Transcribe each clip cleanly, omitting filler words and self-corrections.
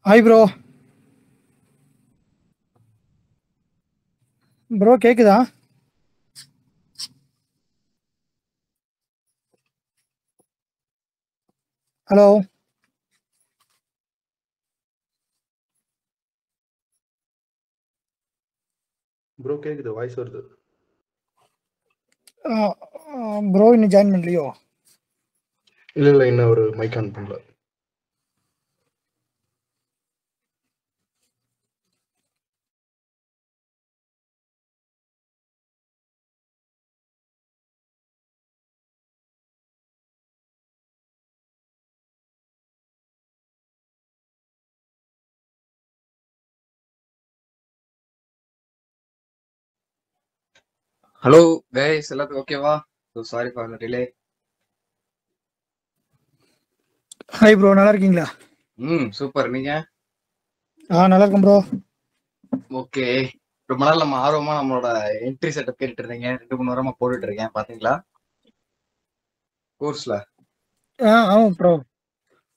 Hi bro. Bro கேக்குதா? Hello. Bro கேக்குது, voice வருது. ப்ரோ இன்னும் ஜாயின் பண்ணலையோ? இல்ல இன்னும் ஒரு மைக் ஆன் பண்ணல. ஹலோ கைஸ், எல்லாத்துக்கும் ஓகேவா? Sorry for the delay. Hi bro, நல்லா இருக்கீங்களா? சூப்பர். நீங்க? நல்லா இருக்கேன் ப்ரோ. ஓகே. ரொம்ப நாள் நம்ம ஆர்வமா நம்மளோட என்ட்ரி செட்டப் கேட்டுட்டு இருந்தீங்க. 2-3 வாரமா போட்டுட்டு இருக்கேன், பாத்தீங்களா கோர்ஸ்ல? ஆமா ப்ரோ,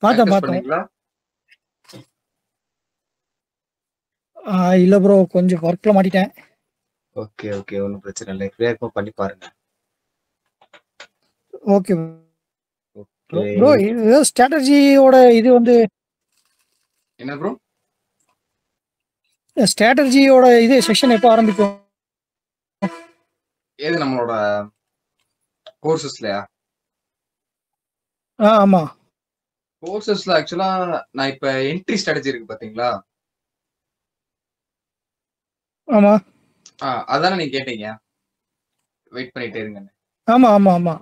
பார்த்தேன். பண்ணீங்களா? இல்ல ப்ரோ, கொஞ்சம் ஒர்க்ல மாட்டிட்டேன். ஓகே ஓகே, ஒன்றும் பிரச்சனை இல்லை. ஃப்ரீயா இருக்கும், பண்ணி பாருங்க. Okay okay bro. இது ஸ்ட்ராட்டஜியோட இது வந்து என்ன ப்ரோ? ஸ்ட்ராட்டஜியோட இது செக்ஷன் எப்போ ஆரம்பிக்கும்? ஏது நம்மளோட கோர்சஸ்லயா? ஆமா. கோர்சஸ்ல ஆக்சுவலா நான் இப்ப என்ட்ரி ஸ்ட்ராட்டஜி இருக்கு பாத்தீங்களா? ஆமா அதானே நீங்க கேட்டீங்க. வெயிட் பண்ணிட்டே இருங்க. ஆமா ஆமா ஆமா.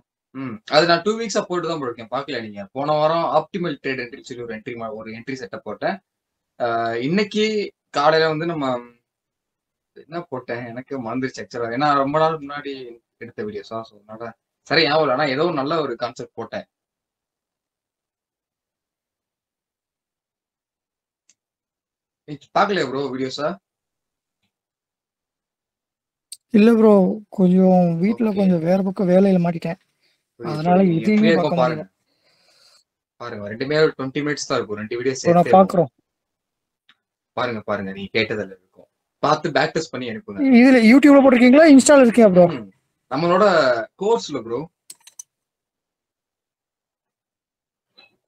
அது நான் 2 வீக்ஸா போட்டு தான் போயிருக்கேன். பாக்கல நீங்க? போன வாரம் ஆப்டிமல் ட்ரேட் என்ட்ரி சொல்லி ஒரு என்ட்ரி செட்டப் போட்டேன். இன்னைக்கு காலையில வந்து நம்ம என்ன போட்டேன் எனக்கு மறந்துருச்சு ஆக்சுவலா. ஏன்னா ரொம்ப நாள் முன்னாடி எடுத்த வீடியோஸா, ஸோ அதனால சரி ஞாபகம் இல்லை. ஆனா ஏதோ நல்ல ஒரு கான்செப்ட் போட்டேன். பாக்கலையா ப்ரோ வீடியோஸா? இல்ல ப்ரோ, கொஞ்சம் வீட்ல ஓகே. கொஞ்சம் வேற பக்கம் வேலையில மாட்டிட்டேன். அதனால நீங்க எதையுமே ஃப்ரீயா பார்க்க இருக்கும் முடியல. பாருங்க. ரெண்டுமே ஒரு 20 மினிட்ஸ் தான் இருக்கும். 2 வீடியோ ப்ரோ நான் சேர்த்தே பாக்குறோம். பாருங்க. நீங்க கேட்டதில் இருக்கும். பார்த்து பேக் டெஸ்ட் பண்ணி அனுப்புங்க. இதுல யூடியூப்ல போட்டிருக்கீங்களா, இன்ஸ்டால இருக்கீங்க ப்ரோ? நம்மளோட கோர்ஸ்ல bro.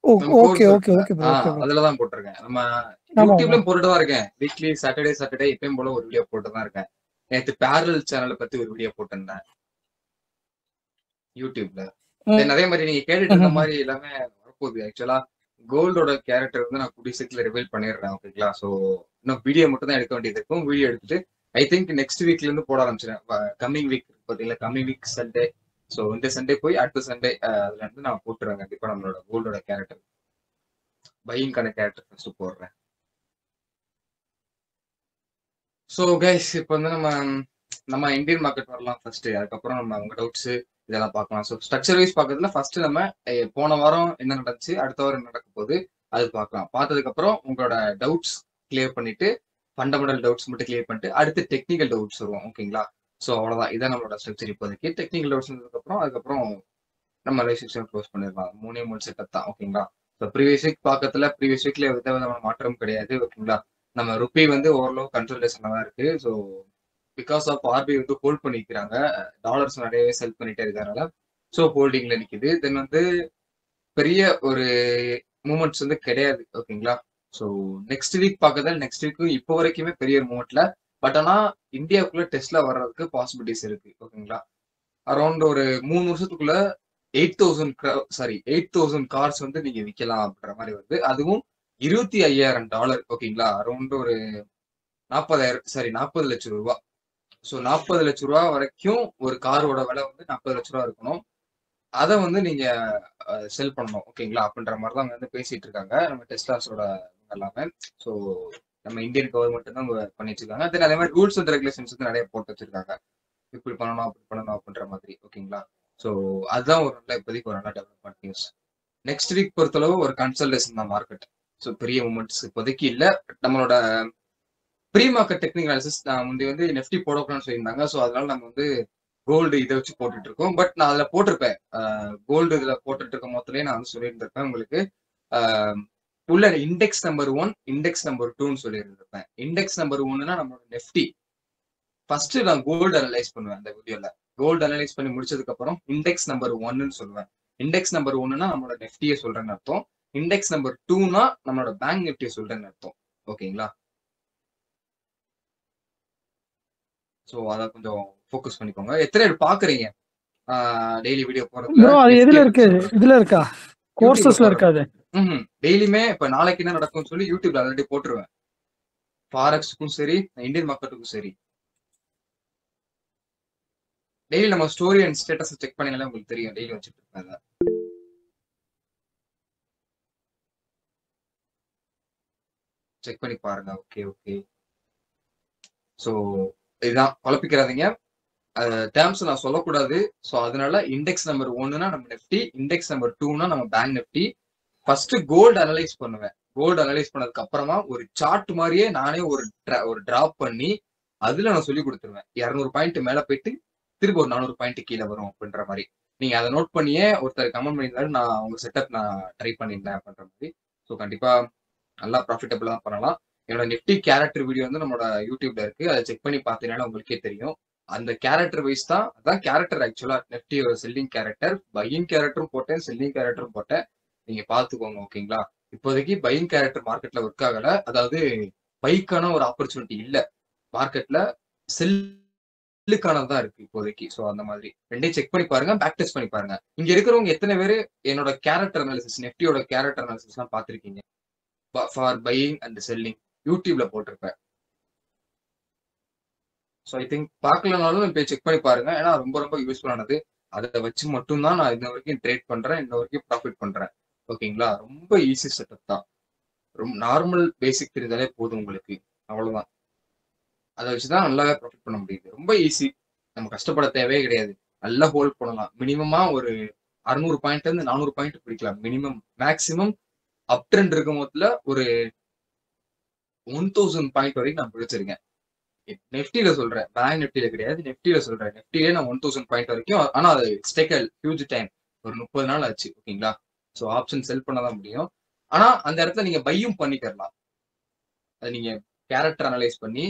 Okay okay okay bro. அதுலதான் போட்டிருக்கேன். நம்ம ஆமா ஆமா. யூடியூப்லயும் போட்டுட்டு தான் இருக்கேன். வீக்லி சாட்டர்டே எப்பயும் போல ஒரு வீடியோ போட்டு தான் இருக்கேன். நேற்று பேரல் சேனலை பத்தி ஒரு வீடியோ போட்டிருந்தேன் யூடியூப்ல. தென் அதே மாதிரி நீங்க கேட்டுட்டு இருக்க மாதிரி எல்லாமே வரப்போகுது. ஆக்சுவலா கோல்டோட கேரக்டர் வந்து நான் கூடிய சீக்கிரம் ரிவீல் பண்ணிடுறேன். ஓகேங்களா? ஸோ இன்னும் வீடியோ மட்டும் தான் எடுக்க வேண்டியது இருக்கும். வீடியோ எடுத்துட்டு ஐ திங்க் நெக்ஸ்ட் வீக்ல இருந்து போட ஆரம்பிச்சிடறேன். கம்மிங் வீக் பார்த்தீங்களா? Coming week Sunday. ஸோ இந்த சண்டே போய் அடுத்த சண்டே அதுல இருந்து நான் போட்டுருவேன் கண்டிப்பா. நம்மளோட கோல்டோட கேரக்டர் பையிங்கான கேரக்டர் ஃபர்ஸ்ட் போடுறேன். ஸோ கைஸ், இப்போ வந்து நம்ம இந்தியன் மார்க்கெட் வரலாம் ஃபர்ஸ்ட். அதுக்கப்புறம் நம்ம உங்க டவுட்ஸ் இதெல்லாம் பார்க்கலாம். ஸோ ஸ்ட்ரக்சர் வைஸ் பார்க்கறதுல ஃபர்ஸ்ட் நம்ம போன வாரம் என்ன நடந்துச்சு, அடுத்த வாரம் என்ன நடக்க போகுது அது பார்க்கலாம். பார்த்ததுக்கு அப்புறம் உங்களோட டவுட்ஸ் கிளியர் பண்ணிட்டு, ஃபண்டமெண்டல் டவுட்ஸ் மட்டும் கிளியர் பண்ணிட்டு அடுத்து டெக்னிக்கல் டவுட்ஸ் வருவோம். ஓகேங்களா? ஸோ அவ்வளோதான், இதான் நம்மளோட ஸ்ட்ரக்சர் இப்போதைக்கு. டெக்னிக்கல் டவுட்ஸ் அதுக்கப்புறம் நம்ம லைவ் செக்ஷன் க்ளோஸ் பண்ணிடலாம். 3 செட்டப் தான். ஓகேங்களா? ஸோ ப்ரீவியஸ் வீக்ல எந்த விதமான மாற்றம் கிடையாது. ஓகேங்களா? நம்ம ருப்பி வந்து ஓரளவு கன்சல்டேஷன்ல தான் இருக்கு. ஸோ பிகாஸ் ஆஃப் ஆர்பி வந்து ஹோல்ட் பண்ணிக்கிறாங்க. டாலர்ஸ் நிறையவே செல் பண்ணிட்டே இருக்கிறதுனால ஸோ ஹோல்டிங்ல நிக்குது. தென் வந்து பெரிய ஒரு மூமெண்ட்ஸ் வந்து கிடையாது. ஓகேங்களா? ஸோ நெக்ஸ்ட் வீக் பார்க்கறதால நெக்ஸ்ட் வீக்கும் இப்போ வரைக்குமே பெரிய ஒரு மூமெண்ட்ல. பட் ஆனா இந்தியாவுக்குள்ள டெஸ்ட்ல வர்றதுக்கு பாசிபிலிட்டிஸ் இருக்கு. ஓகேங்களா? அரௌண்ட் ஒரு 3 வருஷத்துக்குள்ள 8,000 கார்ஸ் வந்து நீங்க விற்கலாம் அப்படின்ற மாதிரி வருது. அதுவும் $25,000. ஓகேங்களா? அரௌண்ட் ஒரு 40 லட்சம் ரூபாய். ஸோ 40 லட்சம் ரூபாய் வரைக்கும் ஒரு காரோட விலை வந்து 40 லட்சம் ரூபாய் இருக்கணும். அதை வந்து நீங்க செல் பண்ணணும். ஓகேங்களா? அப்படின்ற மாதிரி தான் வந்து பேசிட்டு இருக்காங்க நம்ம டெஸ்லாஸோட எல்லாமே. ஸோ நம்ம இந்தியன் கவர்மெண்ட் தான் பண்ணிட்டு இருக்காங்க. தென் அதே மாதிரி ரூல்ஸ் அண்ட் ரெகுலேஷன்ஸ் வந்து நிறைய போட்டு வச்சிருக்காங்க. இப்படி பண்ணணும் அப்படி பண்ணணும் அப்படின்ற மாதிரி. ஓகேங்களா? ஸோ அதுதான் ஒரு நல்ல இப்போதைக்கு ஒரு நல்ல டெவலப்மெண்ட் நியூஸ். நெக்ஸ்ட் வீக் பொறுத்தளவு ஒரு கன்சல்டேஷன் தான் மார்க்கெட். ஸோ பெரிய மூமெண்ட்ஸ் இப்போதைக்கு இல்லை. நம்மளோட ப்ரீ மார்க்கெட் டெக்னிக்கல் அனாலிசிஸ் நான் முந்தைய வந்து நெஃப்டி போடக்கூடாதுன்னு சொல்லியிருந்தாங்க. ஸோ அதனால நம்ம வந்து கோல்டு இதை வச்சு போட்டுட்டு இருக்கோம். பட் நான் அதில் போட்டிருப்பேன், கோல்டு இதில் போட்டுட்டு இருக்க மொத்தத்திலே நான் வந்து சொல்லியிருந்திருப்பேன் உங்களுக்கு. உள்ள இண்டெக்ஸ் நம்பர் 1, இண்டெக்ஸ் நம்பர் 2ன்னு சொல்லியிருந்திருப்பேன். இண்டெக்ஸ் நம்பர் 1னா நம்மளோட நெஃப்டி. ஃபர்ஸ்ட் நான் கோல்டு அனலைஸ் பண்ணுவேன் அந்த வீடியோல. கோல்டு அனலைஸ் பண்ணி முடிச்சதுக்கு அப்புறம் இண்டெக்ஸ் நம்பர் 1ன்னு சொல்லுவேன். இண்டெக்ஸ் நம்பர் 1னா நம்மளோட நெஃப்டியை சொல்றேன்னு அர்த்தம். இண்டெக்ஸ் நம்பர் 2னா நம்மளோட பேங்க் நிஃப்டியை சொல்றேன்னு அர்த்தம். ஓகேங்களா? ஸோ அதை கொஞ்சம் ஃபோக்கஸ் பண்ணிக்கோங்க. எத்தனை பேர் பாக்குறீங்க டெய்லி வீடியோ போறதுல? ப்ரோ அது எதுல இருக்கு? இதுல இருக்கா? கோர்சஸ்ல யூடியூப்ல இருக்காது. டெய்லியுமே இப்ப நாளைக்கு என்ன நடக்கும்னு சொல்லி யூடியூப்ல ஆல்ரெடி போட்டுருவேன். ஃபாரெக்ஸுக்கும் சரி, இந்தியன் மார்க்கெட்டுக்கும் சரி. டெய்லி நம்ம ஸ்டோரி அண்ட் ஸ்டேட்டஸ் செக் பண்ணீங்களா உங்களுக்கு தெரியும். டெய்லி வச்சுட்டு இருப்பேன். செக் பண்ணி பாருங்க. Okay okay. ஸோ இதுதான், குழப்பிக்கிறாதீங்க. டேர்ம்ஸ் நான் சொல்லக்கூடாது. ஸோ அதனால இண்டெக்ஸ் நம்பர் 1னா நம்ம நெஃப்டி, இண்டெக்ஸ் நம்பர் 2னா நம்ம bank Nifty. First gold analyse பண்ணுவேன். கோல்டு அனலைஸ் பண்ணதுக்கு அப்புறமா ஒரு சார்ட் மாதிரியே நானே ஒரு டிராப் பண்ணி அதுல நான் சொல்லி கொடுத்துருவேன். 200 பாயிண்ட் மேல போயிட்டு திரும்ப ஒரு 400 பாயிண்ட் கீழே வரும் அப்படின்ற மாதிரி. நீங்க அதை நோட் பண்ணியே ஒருத்தர் கமெண்ட் பண்ணியிருந்தாரு, நான் உங்க செட்டப் நான் ட்ரை பண்ணியிருந்தேன் அப்படின்ற மாதிரி. ஸோ கண்டிப்பா நல்லா ப்ராஃபிட்டபிளா தான் பண்ணலாம். என்னோட நிஃப்டி கேரக்டர் வீடியோ வந்து நம்மளோட யூடியூப்ல இருக்கு. அதை செக் பண்ணி பார்த்தீங்கன்னா உங்களுக்கே தெரியும். அந்த கேரக்டர் வைஸ் தான், அதான் கேரக்டர் ஆக்சுவலா. நெஃப்டியோட செல்லிங் கேரக்டர், பையிங் கேரக்டரும் போட்டேன், செல்லிங் கேரக்டரும் போட்டேன். நீங்க பாத்துக்கோங்க. ஓகேங்களா? இப்போதைக்கு பையிங் கேரக்டர் மார்க்கெட்ல ஒர்க் ஆகல. அதாவது பைக்கான ஒரு ஆப்பர்ச்சுனிட்டி இல்ல மார்க்கெட்ல, செல்லுக்கானதான் இருக்கு இப்போதைக்கு. ஸோ அந்த மாதிரி ரெண்டையும் செக் பண்ணி பாருங்க, பேக் டெஸ்ட் பண்ணி பாருங்க. இங்க இருக்கிறவங்க எத்தனை பேர் என்னோட கேரக்டர் அனாலிசிஸ், நெஃப்டியோட கேரக்டர் அனாலிசிஸ் எல்லாம் பாத்திருக்கீங்க? ஃபார் பையிங் அண்ட் செல்லிங் யூடியூப்ல போட்டிருப்பேன். ஸோ ஐ திங்க் பார்க்கலனாலும் இப்போ செக் பண்ணி பாருங்க. ஏன்னா ரொம்ப ரொம்ப யூஸ்ஃபுல்லானது. அதை வச்சு மட்டும்தான் நான் இன்ன வரைக்கும் ட்ரேட் பண்றேன், இன்ன வரைக்கும் ப்ராஃபிட் பண்றேன். ஓகேங்களா? ரொம்ப ஈஸி செட்டப் தான். ரொம்ப நார்மல் பேசிக் தெரிஞ்சாலே போதும் உங்களுக்கு. அவ்வளவுதான். அதை வச்சுதான் நல்லாவே ப்ராஃபிட் பண்ண முடியுது. ரொம்ப ஈஸி. நம்ம கஷ்டப்பட தேவையே கிடையாது. நல்லா ஹோல்ட் பண்ணலாம். மினிமமா ஒரு 600 பாயிண்ட்ல இருந்து 400 பாயிண்ட் பிடிக்கலாம் மினிமம். மேக்சிமம் அப் ட்ரெண்ட் இருக்கும் போதுல ஒரு 1000 பாயிண்ட் வரைக்கும் நான் பிடிச்சிருக்கேன். நெஃப்டில சொல்றேன், பேங்க் நிஃப்டில கிடையாது, நெஃப்டில சொல்றேன். நெஃப்டிலே நான் 1000 பாயிண்ட் வரைக்கும். ஆனா அது டேக் ஹியூஜ் டைம். ஒரு 30 நாள் ஆச்சு. ஓகேங்களா? ஸோ ஆப்ஷன் செல் பண்ணதான் முடியும். ஆனா அந்த இடத்துல நீங்க பையும் பண்ணிக்கலாம். அது நீங்க கேரக்டர் அனலைஸ் பண்ணி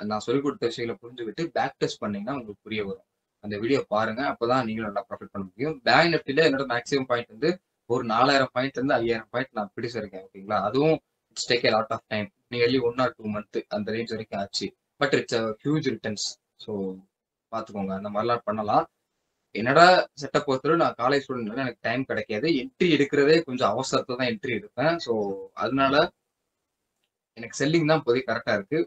நான் சொல்லிக் கொடுத்த விஷயங்களை புரிஞ்சுக்கிட்டு பேக் டெஸ்ட் பண்ணீங்கன்னா உங்களுக்கு புரிய வரும். அந்த வீடியோ பாருங்க. அப்பதான் நீங்களும் நல்லா ப்ராஃபிட் பண்ண முடியும். பேங்க் நிஃப்டில என்னோட மேக்ஸிமம் பாயிண்ட் வந்து ஒரு 4000 பாயிண்ட் இருந்து 5000 பாயிண்ட் நான் பிடிச்சிருக்கேன். ஓகேங்களா? அதுவும் it's take a lot of time. Nearly 1 or 2 month அந்த ரேஞ்ச் வரைக்கும் ஆச்சு. But it's huge returns. So பாத்துக்கோங்க, அந்த மாதிரிலாம் பண்ணலாம். என்னடா செட்டப் பொறுத்தவரை நான் காலேஜ் ஸ்டூடெண்ட், எனக்கு டைம் கிடைக்காது. என்ட்ரி எடுக்கிறதே கொஞ்சம் அவசரத்தை தான் என்ட்ரி எடுப்பேன். ஸோ அதனால எனக்கு செல்லிங் தான் இப்போதைக்கு கரெக்டா இருக்கு.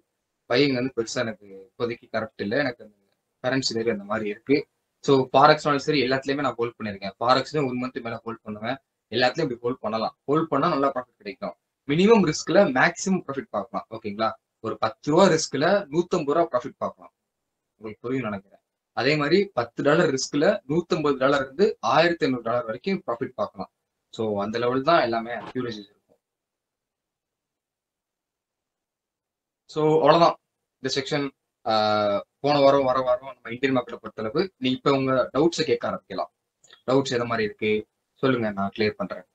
பையிங் வந்து பெருசா எனக்கு இப்போதைக்கு கரெக்ட் இல்லை. எனக்கு அந்த கரன்சி ரேட் அந்த மாதிரி இருக்கு. ஸோ ஃபாரெக்ஸ்னாலும் சரி, எல்லாத்துலயுமே நான் ஹோல்ட் பண்ணிருக்கேன். ஃபாரெக்ஸ்லயும் 1 month மேல ஹோல்ட் பண்ணுவேன். எல்லாத்துலயும் இப்படி ஹோல்ட் பண்ணலாம். ஹோல்ட் பண்ணா நல்லா ப்ராஃபிட் கிடைக்கும். மினிமம் ரிஸ்க்ல மேக்ஸிமம் ப்ராஃபிட் பார்க்கலாம். ஓகேங்களா? ஒரு 10 ரூபா ரிஸ்க்ல 150 ரூபா ப்ராஃபிட் பார்க்கலாம். உங்களுக்கு புரியும் நினைக்கிறேன். அதே மாதிரி $10 ரிஸ்க்ல $150 இருந்து $1500 வரைக்கும் ப்ராஃபிட் பார்க்கலாம். ஸோ அந்த லெவல் தான் எல்லாமே அக்யூரசி இருக்கும். ஸோ அவ்வளவுதான் இந்த செக்ஷன். போன வாரம் வர வாரம் நம்ம இந்தியன் மார்க்கெட்டை பொறுத்தளவு நீ இப்ப உங்க டவுட்ஸை கேட்க ஆரம்பிக்கலாம். டவுட்ஸ் எதை மாதிரி இருக்கு சொல்லுங்க, நான் கிளியர் பண்றேன்.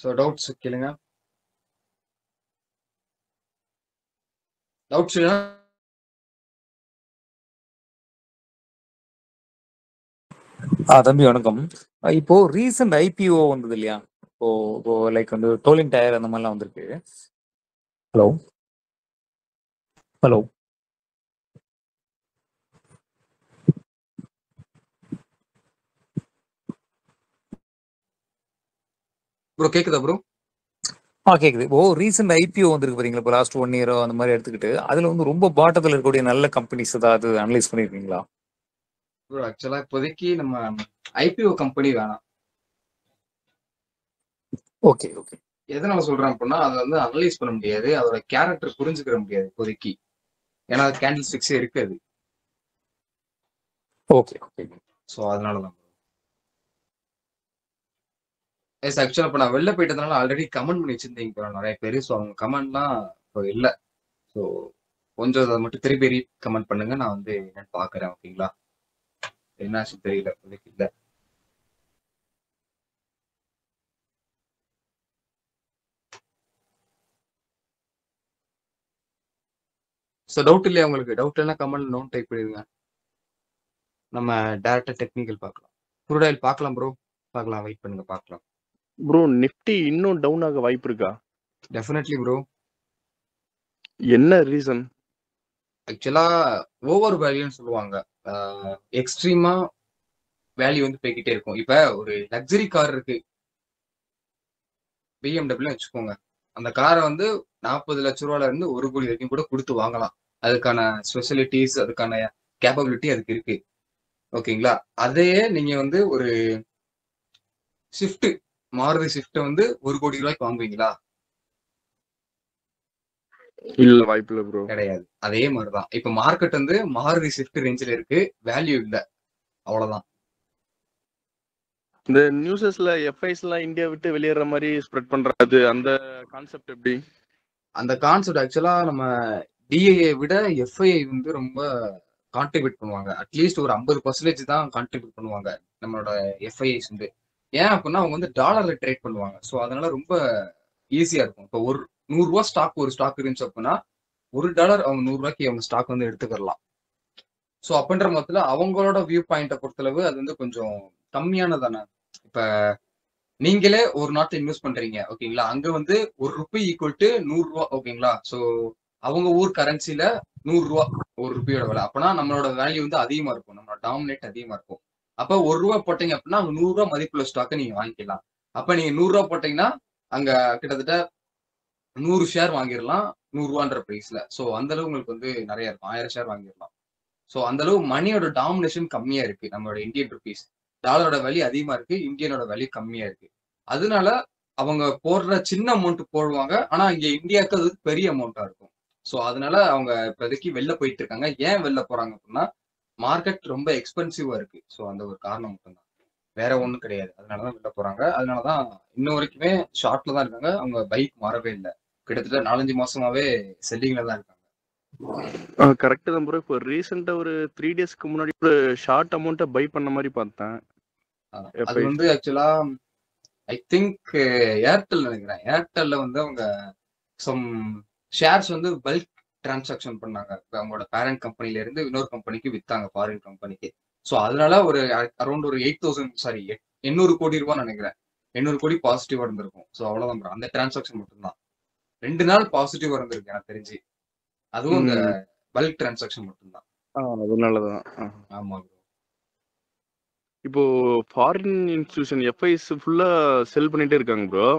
ஸோ டவுட்ஸ் கேளுங்க. டவுட்ஸ் தம்பி வணக்கம். இப்போ ரீசெண்ட் ஐபிஓ வந்தது இல்லையா? இப்போ லைக் வந்து டோலிங் டயர் அந்த மாதிரிலாம் வந்திருக்கு. ஹலோ ஹலோ ப்ரோ கேக்குதா ப்ரோ? கேக்குது. இப்போ ரீசெண்ட் ஐபிஓ வந்திருக்கு பாத்தீங்களா? இப்போ லாஸ்ட் 1 year அந்த மாதிரி எடுத்துக்கிட்டு அதுல வந்து ரொம்ப பாட்டத்தில் இருக்கக்கூடிய நல்ல கம்பெனிஸ் ஏதாவது அனலைஸ் பண்ணிருக்கீங்களா? ப்ரோ ஆக்சுவலா இப்போதைக்கு நம்ம ஐபிஓ கம்பெனி வேணாம். Okay okay. எதனால சொல்றேன் அப்படின்னா, அதை வந்து அனலைஸ் பண்ண முடியாது, அதோட கேரக்டர் புரிஞ்சுக்கிற முடியாது இப்போதைக்கு. ஏன்னா அது கேண்டில் ஸ்டிக்ஸே இருக்காது. Okay okay. ஸோ அதனாலதான் எஸ். ஆக்சுவலா இப்போ நான் வெளில போயிட்டதுனால ஆல்ரெடி கமெண்ட் பண்ணி வச்சிருந்தீங்க நிறைய பேர். ஸோ அவங்க கமெண்ட்லாம் இப்போ இல்லை. ஸோ கொஞ்சம் அதை மட்டும் திருப்பி கமெண்ட் பண்ணுங்க, நான் வந்து என்னன்னு பாக்குறேன். ஓகேங்களா? என்ன ஆச்சு தெரியல, இப்போதைக்கு இல்ல. ஸோ டவுட் இல்லையா உங்களுக்கு? டவுட் இல்லைன்னா கமெண்ட் நோட் டைப் பண்ணிடுங்க. நம்ம டேரக்டா டெக்னிக்கல் பார்க்கலாம். க்ரூட் ஆயில் பார்க்கலாம் ப்ரோ, பார்க்கலாம். வெயிட் பண்ணுங்க, பார்க்கலாம். ப்ரோ நிஃப்டி இன்னும் டவுன் ஆக வாய்ப்பு இருக்கா? Definitely bro. என்ன ரீசன்? ஆக்சுவலா ஓவர் வேல்யூன்னு சொல்லுவாங்க. எக்ஸ்ட்ரீமா வேல்யூ வந்து போய்கிட்டே இருக்கும். இப்ப ஒரு லக்ஸரி கார் இருக்கு, பிஎம்டபிள்யூ வச்சுக்கோங்க. அந்த காரை வந்து 40 லட்ச ரூபாயில இருந்து 1 கோடி வரைக்கும் கூட கொடுத்து வாங்கலாம். அதுக்கான ஸ்பெஷலிட்டிஸ், அதுக்கான கேப்பபிலிட்டி அதுக்கு இருக்கு. ஓகேங்களா? அதையே நீங்க வந்து ஒரு ஷிஃப்ட், மாருதி ஷிஃப்ட் வந்து 1 கோடி ரூபாய்க்கு வாங்குவீங்களா? இல்ல, வாய்ப்பு இல்ல ப்ரோ. கிடையாது. அதே மாதிரிதான் இப்ப மார்க்கெட் வந்து மாருதி ஷிஃப்ட் ரேஞ்சில் இருக்கு, வேல்யூ இல்ல, அவ்வளவுதான். இந்த நியூஸஸ்ல எஃப்ஐஸ்லாம் இந்தியா விட்டு வெளியேற மாதிரி ஸ்ப்ரெட் பண்றது, அந்த கான்செப்ட் எப்படி? அந்த கான்செப்ட் ஆக்சுவலா நம்ம டிஐஏ விட எஃப்ஐஐ வந்து ரொம்ப கான்ட்ரிபியூட் பண்ணுவாங்க. அட்லீஸ்ட் ஒரு 50% தான் கான்ட்ரிபியூட் பண்ணுவாங்க நம்மளோட எஃப்ஐஐஸ் வந்து. ஏன் அப்படின்னா அவங்க வந்து டாலர்ல ட்ரேட் பண்ணுவாங்க. ஸோ அதனால ரொம்ப ஈஸியா இருக்கும். இப்போ ஒரு 100 ரூபா ஸ்டாக், ஒரு ஸ்டாக் இருந்துச்சு அப்படின்னா $1 அவங்க 100 ரூபாய்க்கு அவங்க ஸ்டாக் வந்து எடுத்துக்கலாம். ஸோ அப்படின்ற மொத்தத்துல அவங்களோட வியூ பாயிண்ட்டை பொறுத்தளவு அது வந்து கொஞ்சம் கம்மியானதானே. இப்ப நீங்களே ஒரு நாட்டில் இன்வெஸ்ட் பண்றீங்க, ஓகேங்களா? அங்க வந்து ₹1 ஈக்குவல் டு 100 ரூபா, ஓகேங்களா? ஸோ அவங்க ஊர் கரன்சில 100 ரூபா ஒரு ருப்பியோட விலை. அப்பனா நம்மளோட வேல்யூ வந்து அதிகமா இருக்கும், நம்மளோட டாமினேட் அதிகமா இருக்கும். அப்ப ₹1 போட்டீங்க அப்படின்னா அங்க 100 ரூபா மதிப்புள்ள ஸ்டாக்கை நீங்க வாங்கிக்கலாம். அப்ப நீங்க 100 ரூபா போட்டீங்கன்னா அங்க கிட்டத்தட்ட 100 ஷேர் வாங்கிடலாம் 100 ரூபான்ற பிரைஸ்ல. ஸோ அந்த அளவு உங்களுக்கு வந்து நிறைய இருக்கும், 1000 ஷேர் வாங்கிடலாம். ஸோ அந்த அளவு மணியோட டாமினேஷன் கம்மியா இருக்கு. நம்மளோட இந்தியன் ருபீஸ், டாலரோட வேல்யூ அதிகமா இருக்கு, இந்தியனோட வேல்யூ கம்மியா இருக்கு. அதனால அவங்க போடுற சின்ன அமௌண்ட் போடுவாங்க, ஆனா இங்க இந்தியாவுக்கு அது பெரிய அமௌண்டா இருக்கும். ஸோ அதனால அவங்க இப்போதைக்கு வெளில போயிட்டு இருக்காங்க. ஏன் வெளில போறாங்க அப்படின்னா மார்க்கெட் ரொம்ப எக்ஸ்பென்சிவா இருக்கு. ஸோ அந்த ஒரு காரணம் மட்டும்தான், வேற ஒண்ணும் கிடையாது. அதனாலதான் வெளில போறாங்க. அதனாலதான் இன்ன வரைக்குமே ஷார்ட்ல தான் இருக்காங்க. அவங்க பைக் மாறவே இல்லை. கிட்டத்தட்ட 4-5 மாசமாவே செல்லிங்ல தான் இருக்காங்க. கரெக்ட் தான் ப்ரோ. இப்போ ரீசெண்டா ஒரு 3 டேஸ்க்கு முன்னாடி ஒரு ஷார்ட் அமௌண்ட்டை பை பண்ண மாதிரி பார்த்தேன். அது வந்து ஆக்சுவலா ஐ திங்க் ஏர்டெல் நினைக்கிறேன். ஏர்டெல்ல வந்து அவங்க சம் ஷேர்ஸ் வந்து பல்க் டிரான்சாக்ஷன் பண்ணாங்க. அவங்களோட பேரண்ட் கம்பெனில இருந்து இன்னொரு கம்பெனிக்கு வித்தாங்க, ஃபாரின் கம்பெனிக்கு. ஸோ அதனால ஒரு அரௌண்ட் ஒரு 800 கோடி ரூபாய் நினைக்கிறேன், 800 கோடி பாசிட்டிவா இருந்திருக்கும். ஸோ அவ்வளவுதான் bro. அந்த டிரான்சாக்ஷன் மட்டும்தான் 2 நாள் பாசிட்டிவா இருந்திருக்கு எனக்கு தெரிஞ்சு. அதுவும் இந்த பல்க் டிரான்சாக்ஷன் மட்டும்தான். அதனாலதான். ஆமா ப்ரோ. இப்போ ஃபாரின் இன்ஸ்டிடியூஷன் எஃப்ஐஸ் ஃபுல்லா செல் பண்ணிட்டே இருக்காங்க ப்ரோ.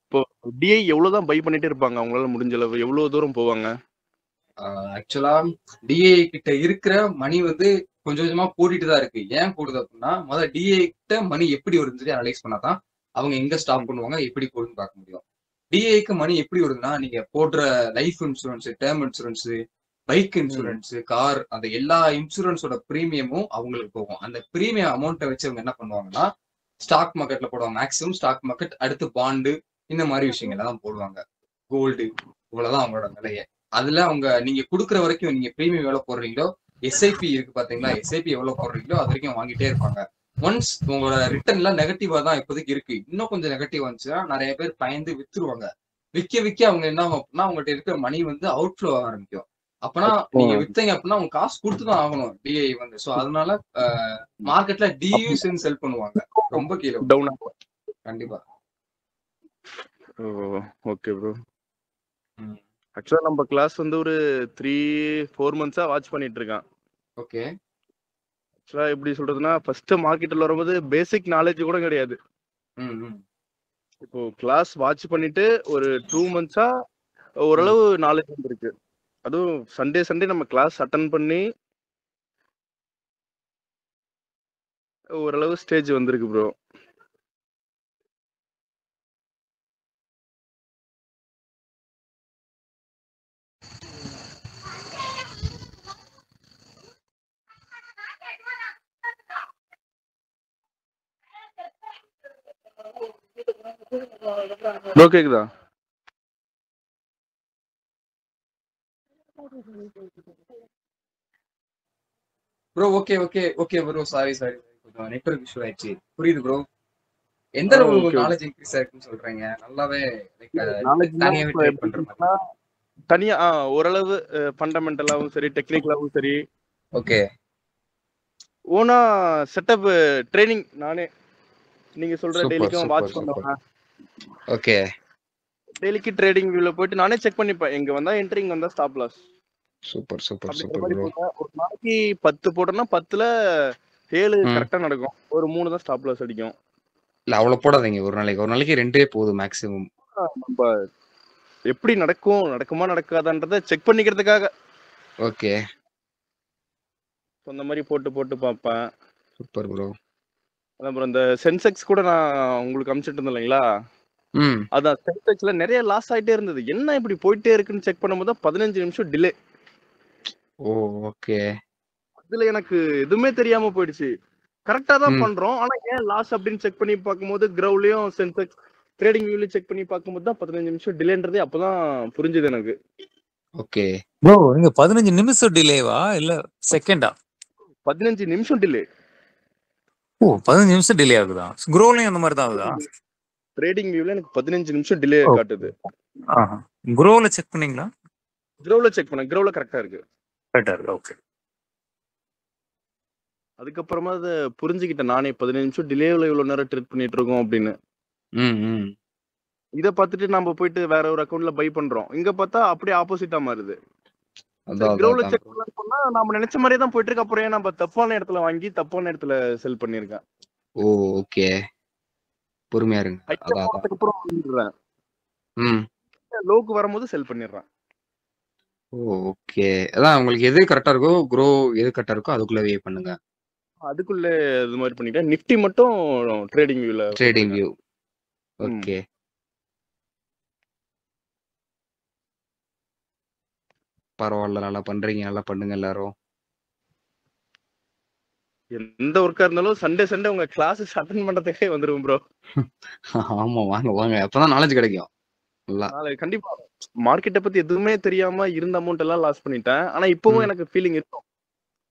இப்போ டிஐ எவ்வளவுதான் பை பண்ணிட்டே இருப்பாங்க? அவங்களால முடிஞ்ச அளவு எவ்வளவு தூரம் போவாங்க? ஆக்சுவலா டிஐ கிட்ட இருக்கிற மணி வந்து கொஞ்சம் கொஞ்சமா கூட்டிட்டு தான் இருக்கு. ஏன் கூடுது அப்படின்னா முதல்ல டிஐ கிட்ட மணி எப்படி வருதுன்னு அனலைஸ் பண்ணாதான் அவங்க எங்க ஸ்டாப் பண்ணுவாங்க, எப்படி போடுன்னு பார்க்க முடியும். டிஐக்கு மணி எப்படி வருதுன்னா நீங்க போடுற life insurance, term insurance, bike insurance, car, அந்த எல்லா இன்சூரன்ஸோட பிரீமியமும் அவங்களுக்கு போகும். அந்த பிரீமியம் அமௌண்ட்டை வச்சு அவங்க என்ன பண்ணுவாங்கன்னா ஸ்டாக் மார்க்கெட்ல போடுவாங்க. மேக்ஸிமம் ஸ்டாக் மார்க்கெட், அடுத்து பாண்டு, இந்த மாதிரி விஷயங்கள் தான் போடுவாங்க. கோல்டு, இவ்வளவுதான் அவங்களோட நிலையை. அதுல அவங்க நீங்க கொடுக்குற வரைக்கும் நீங்க பிரீமியம் எவ்வளவு போடுறீங்களோ, எஸ்ஐபி இருக்கு பாத்தீங்களா, எஸ்ஐபி எவ்வளவு போடுறீங்களோ அது வரைக்கும் வாங்கிட்டே இருப்பாங்க. ஒன்ஸ் உங்களோட ரிட்டர்ன்ல நெகட்டிவா தான் இப்போதைக்கு இருக்கு. இன்னும் கொஞ்சம் நெகட்டிவ் வந்துச்சுன்னா நிறைய பேர் பயந்து வித்துருவாங்க. விற்க அவங்க என்ன ஆகும் அப்படின்னா அவங்கள்ட்ட இருக்கிற மணி வந்து அவுட்ஃப்ளோ ஆக ஆரம்பிக்கும். அப்பனா நீங்க வித்தீங்க அப்படின்னா அவங்க காசு கொடுத்துதான் ஆகணும் டிஐ வந்து. ஸோ அதனால மார்க்கெட்ல டியூஸ் செல் பண்ணுவாங்க, ரொம்ப கீழே டவுன் ஆகும். கண்டிப்பா. Okay bro. ஆக்சுவலா நம்ம கிளாஸ் வந்து ஒரு 3-4 மந்த்ஸா வாட்ச் பண்ணிட்டு இருக்கேன். ஓகே. ஆக்சுவலா எப்படி சொல்றதுன்னா ஃபர்ஸ்ட் மார்க்கெட்ல வரும்போது பேசிக் நாலேஜ் கூட கிடையாது. இப்போ கிளாஸ் வாட்ச் பண்ணிட்டு ஒரு 2 மந்த்ஸா ஓரளவு நாலேஜ் வந்துருக்கு. அதுவும் சண்டே நம்ம கிளாஸ் அட்டன் பண்ணி ஓரளவு ஸ்டேஜ் வந்திருக்கு ப்ரோ. ப்ரோ கேக்குதா? Bro okay okay okay bro, sorry கொஞ்சம் நெட்வொர்க் இஷ்யூ ஆயிடுச்சு. புரியுது ப்ரோ. எந்த அளவு ஓகே உங்களுக்கு ஓகே. நாலேஜ் இன்க்ரீஸ் ஆயிருக்குன்னு சொல்றீங்க? நல்லாவே நாலேஜ்னா தனியாவே இப்போ ட்ரேட் எப்படி பண்ற மாதிரி. சொல்றதுன்னா, தனியா ஓரளவு ஃபண்டமெண்டலாவும் சரி, டெக்னிக்கலாவும் சரி, ஓகே ஓனா செட்டப் ட்ரைனிங் நானே. நீங்க சொல்ற சூப்பர் டெய்லிக்கும் சூப்பர் வாட்ச் சூப்பர். பண்ணுவேன். ஓகே டெய்லிக்கு ட்ரேடிங் வியூல போயிட்டு நானே செக் பண்ணிப்பேன். இங்க வந்தா என்ட்ரி, இங்க வந்தா ஸ்டாப் லாஸ். சூப்பர் சூப்பர் அப்படிங்கிற சூப்பர் மாதிரி ப்ரோ. போட்டேன். ஒரு நாளைக்கு 10 போட்டோம்னா 10ல 7 ம் கரெக்டா நடக்கும். ஒரு 3 தான் ஸ்டாப் லாஸ் அடிக்கும். இல்ல அவ்வளவு போடாதீங்க. ஒரு நாளைக்கு 2 போதும் மேக்ஸிமம். நம்ம எப்படி நடக்குமா நடக்காதான்றத செக் பண்ணிக்கிறதுக்காக ஓகே அந்த மாதிரி போட்டு போட்டு பார்ப்பேன். Super bro. அப்புறம் இந்த சென்செக்ஸ் கூட நான் உங்களுக்கு அனுப்பிச்சிட்டு இருந்தேன் இல்லைங்களா? ம் அதான் சென்செக்ஸ்ல நிறைய லாஸ் ஆயிட்டே இருந்தது. என்ன இப்படி போயிட்டே இருக்குன்னு செக் பண்ணும்போது 15 நிமிஷம் டிலே. ஓ ஓகே. இதுல எனக்கு எதுவுமே தெரியாம போயிடுச்சு. கரெக்டா தான் ம் பண்றோம். ஆனா ஏன் லாஸ் அப்படின்னு செக் பண்ணி பார்க்கும்போது கிரவுலயும் சென்செக்ஸ் ட்ரேடிங் வியூலயும் செக் பண்ணி பார்க்கும்போது தான் 15 நிமிஷம் டிலேன்றதே அப்பதான் புரிஞ்சுது எனக்கு. ஓகே ப்ரோ நீங்க 15 நிமிஷம் டிலேவா இல்ல செகண்டா? 15 நிமிஷம் டிலே. ஓ 15 நிமிஷம் டிலே ஆகுதா? குரோலையும் அந்த மாதிரி தான் ஆகுதா? ட்ரேடிங் வியூல எனக்கு 15 நிமிஷம் டிலே காட்டுது. குரோல செக் பண்ணீங்களா? கிரவுல செக் பண்ணேன். கிரவுல கரெக்டா இருக்கு. கரெக்டா இருக்கு. ஓகே. அதுக்கப்புறமா அதை புரிஞ்சுக்கிட்டேன் நானே. 15 நிமிஷம் டிலேவில் இவ்வளோ நேரம் ட்ரேட் பண்ணிட்டு இருக்கோம் அப்படின்னு. ம் இதை பார்த்துட்டு நம்ம போயிட்டு வேற ஒரு அக்கௌண்ட்ல பை பண்றோம். இங்க பார்த்தா அப்படியே ஆப்போசிட்டா மாறுது. சரி, அதான் கிரவுல அதான் செக் பண்ணலாம் சொன்னா நம்ம நினைச்ச மாதிரியே தான் போயிட்டு இருக்கு. அப்புறம் ஏன் நம்ம தப்பான இடத்துல வாங்கி தப்பான இடத்துல செல் பண்ணிருக்கேன். ஓ ஓகே. பொறுமையா இருங்க. ஹைட்ல அதான் அதான். போனதுக்கு அப்புறம் வாங்கிடுறேன். ம் லோக்கு வரும்போது செல் பண்ணிடுறேன். ஓ ஓகே. அதான் உங்களுக்கு எது கரெக்டா இருக்கோ, எது கரெக்டா இருக்கோ அதுக்குள்ளவே பண்ணுங்க. அதுக்குள்ள இது மாதிரி பண்ணிட்டேன். நிஃப்டி மட்டும் ட்ரேடிங் வியூல ட்ரேடிங் போட்டிருக்கேன். வியூ. ஓகே. பரவாயில்ல, நல்லா பண்றீங்க. நல்லா பண்ணுங்க எல்லாரும். எந்த ஒர்க்கா இருந்தாலும் சண்டே உங்க கிளாஸஸ் அட்டென்ட் பண்றதுக்கே வந்துருவோம் ப்ரோ. ஆமா வாங்க வாங்க. அப்பதான் நாலேஜ் கிடைக்கும். நல்லா. கண்டிப்பா மார்க்கெட்டை பத்தி எதுவுமே தெரியாம இருந்த அமௌண்ட் எல்லாம் லாஸ் பண்ணிட்டேன். ஆனா இப்பவும் ம் எனக்கு ஃபீலிங் இருக்கும்.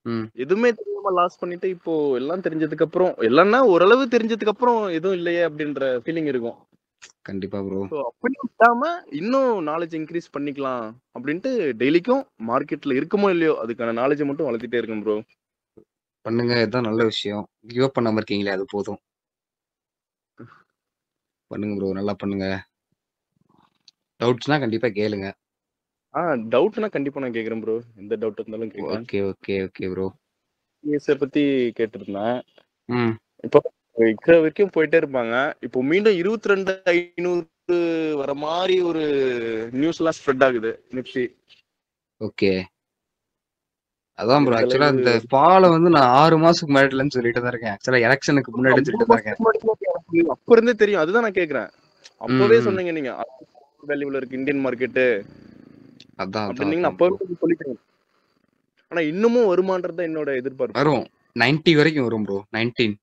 ம் எதுவுமே தெரியாம லாஸ் பண்ணிட்டு இப்போ எல்லாம் தெரிஞ்சதுக்கு அப்புறம், எல்லாம்னா ஓரளவு தெரிஞ்சதுக்கு அப்புறம் எதுவும் இல்லையே அப்படின்ற ஃபீலிங் இருக்கும். கண்டிப்பா ப்ரோ. ஸோ அப்படி இல்லாம இன்னும் நாலேஜ் இன்க்ரீஸ் பண்ணிக்கலாம் அப்படின்ட்டு டெய்லிக்கும் மார்க்கெட்ல இருக்குமோ இல்லையோ அதுக்கான நாலேஜை மட்டும் வளர்த்துட்டே இருக்கும் ப்ரோ. பண்ணுங்க. இதுதான் நல்ல விஷயம். கிவ் அப் பண்ணாம இருக்கீங்களே அது போதும். பண்ணுங்க ப்ரோ. நல்லா பண்ணுங்க. டவுட்ஸ்னா கண்டிப்பா கேளுங்க. டவுட்னா கண்டிப்பா நான் கேக்குறேன் ப்ரோ. எந்த டவுட் இருந்தாலும் கேட்கறேன். Okay okay okay bro. நியூஸை பத்தி கேட்டிருந்தேன். ம் இப்போ இருக்கிற வரைக்கும் போயிட்டே இருப்பாங்க. இப்போ மீண்டும் 22,500 வர மாதிரி ஒரு நியூஸ் எல்லாம் ஸ்ப்ரெட் ஆகுது நிப்சி. ஓகே. அதான் ப்ரோ. எந்த ஆக்சுவலா அளவு இந்த ஃபால வந்து நான் 6 மாசத்துக்கு முன்னாடிலன்னு சொல்லிட்டு தான் இருக்கேன். ஆக்சுவலா எலெக்ஷனுக்கு முன்னாடி 3 சொல்லிட்டு தான் இருக்கேன். மாசத்துக்கு முன்னாடி எனக்கு அப்ப இருந்தே தெரியும். அதுதான் நான் கேக்குறேன். ம் அப்பவே ம் சொன்னீங்க நீங்க வேல்யூல இருக்கு இந்தியன் மார்க்கெட் அதான் அதான் அப்படின்னீங்கன்னா அதான் ப்ரோ. அப்பவே சொல்லிட்டேன். ஆனா இன்னமும் வருமானது என்னோட எதிர்பார்ப்பு. வரும். 90 வரைக்கும் வரும் ப்ரோ. 19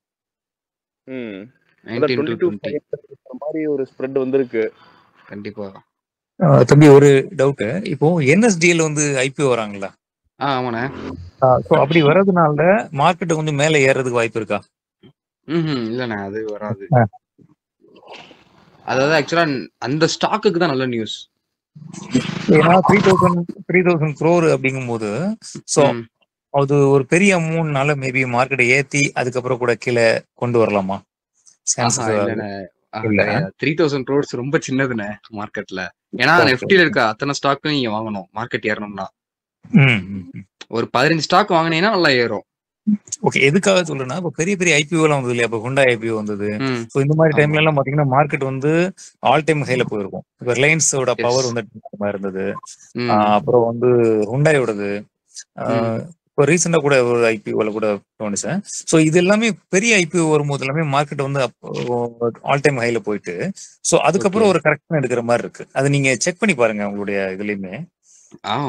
அதான் 19 to 20 22,500 மாதிரி ஒரு ஸ்ப்ரெட் வந்திருக்கு. கண்டிப்பா. தம்பி ஒரு டவுட். இப்போ என்எஸ்டிஎல் வந்து ஐபிஓ வராங்களா? ஆமாண்ணே. ஸோ அப்படி வர்றதுனால மார்க்கெட் கொஞ்சம் மேலே ஏறதுக்கு வாய்ப்பு இருக்கா? இல்லண்ணே அது வராது. அதாவது ஆக்சுவலா அந்த ஸ்டாக்குக்கு தான் நல்ல நியூஸ். ஏன்னா 3,000 crore அப்படிங்கும் போது ஸோ ம் அது ஒரு பெரிய அமௌண்ட்னால மேபி மார்க்கெட்டை ஏத்தி அதுக்கப்புறம் கூட கீழே கொண்டு வரலாமா? சான்சஸ் இல்லண்ணே. இல்ல. கிடையாது. 3,000 crores ரொம்ப சின்னதுண்ணே மார்க்கெட்ல. ஏன்னா ஓகே. நெஃப்டில இருக்க அத்தனை ஸ்டாக்கும் நீங்க வாங்கணும் மார்க்கெட் ஏறணும்னா. ம். ஒரு 15 ஸ்டாக் வாங்கினீங்கன்னா நல்லா ஏறும். ஓகே. எதுக்காக சொல்றேன்னா இப்போ பெரிய பெரிய ஐபிஓ எல்லாம் வந்தது இல்லையா? இப்போ ஹுண்டாய் ஐபிஓ வந்தது. ம் ஸோ இந்த மாதிரி ஆமா. டைம்ல எல்லாம் பாத்தீங்கன்னா மார்க்கெட் வந்து ஆல் டைம் ஹைல போயிருக்கும். இப்போ ரிலையன்ஸோட எஸ். பவர் வந்து இருந்தது. ம் அப்புறம் வந்து ஹுண்டாயோடது ம் இப்போ ரீசெண்டா கூட ஒரு ஐபிஓல கூட தோணுச்சு. ஸோ இது எல்லாமே பெரிய ஐபிஓ வரும்போது எல்லாமே மார்க்கெட் வந்து ஆல் டைம் ஹைல போயிட்டு ஸோ ஓகே. அதுக்கப்புறம் ஒரு கரெக்ஷன் எடுக்கிற மாதிரி இருக்கு. அது நீங்க செக் பண்ணி பாருங்க உங்களுடைய இதுலயுமே.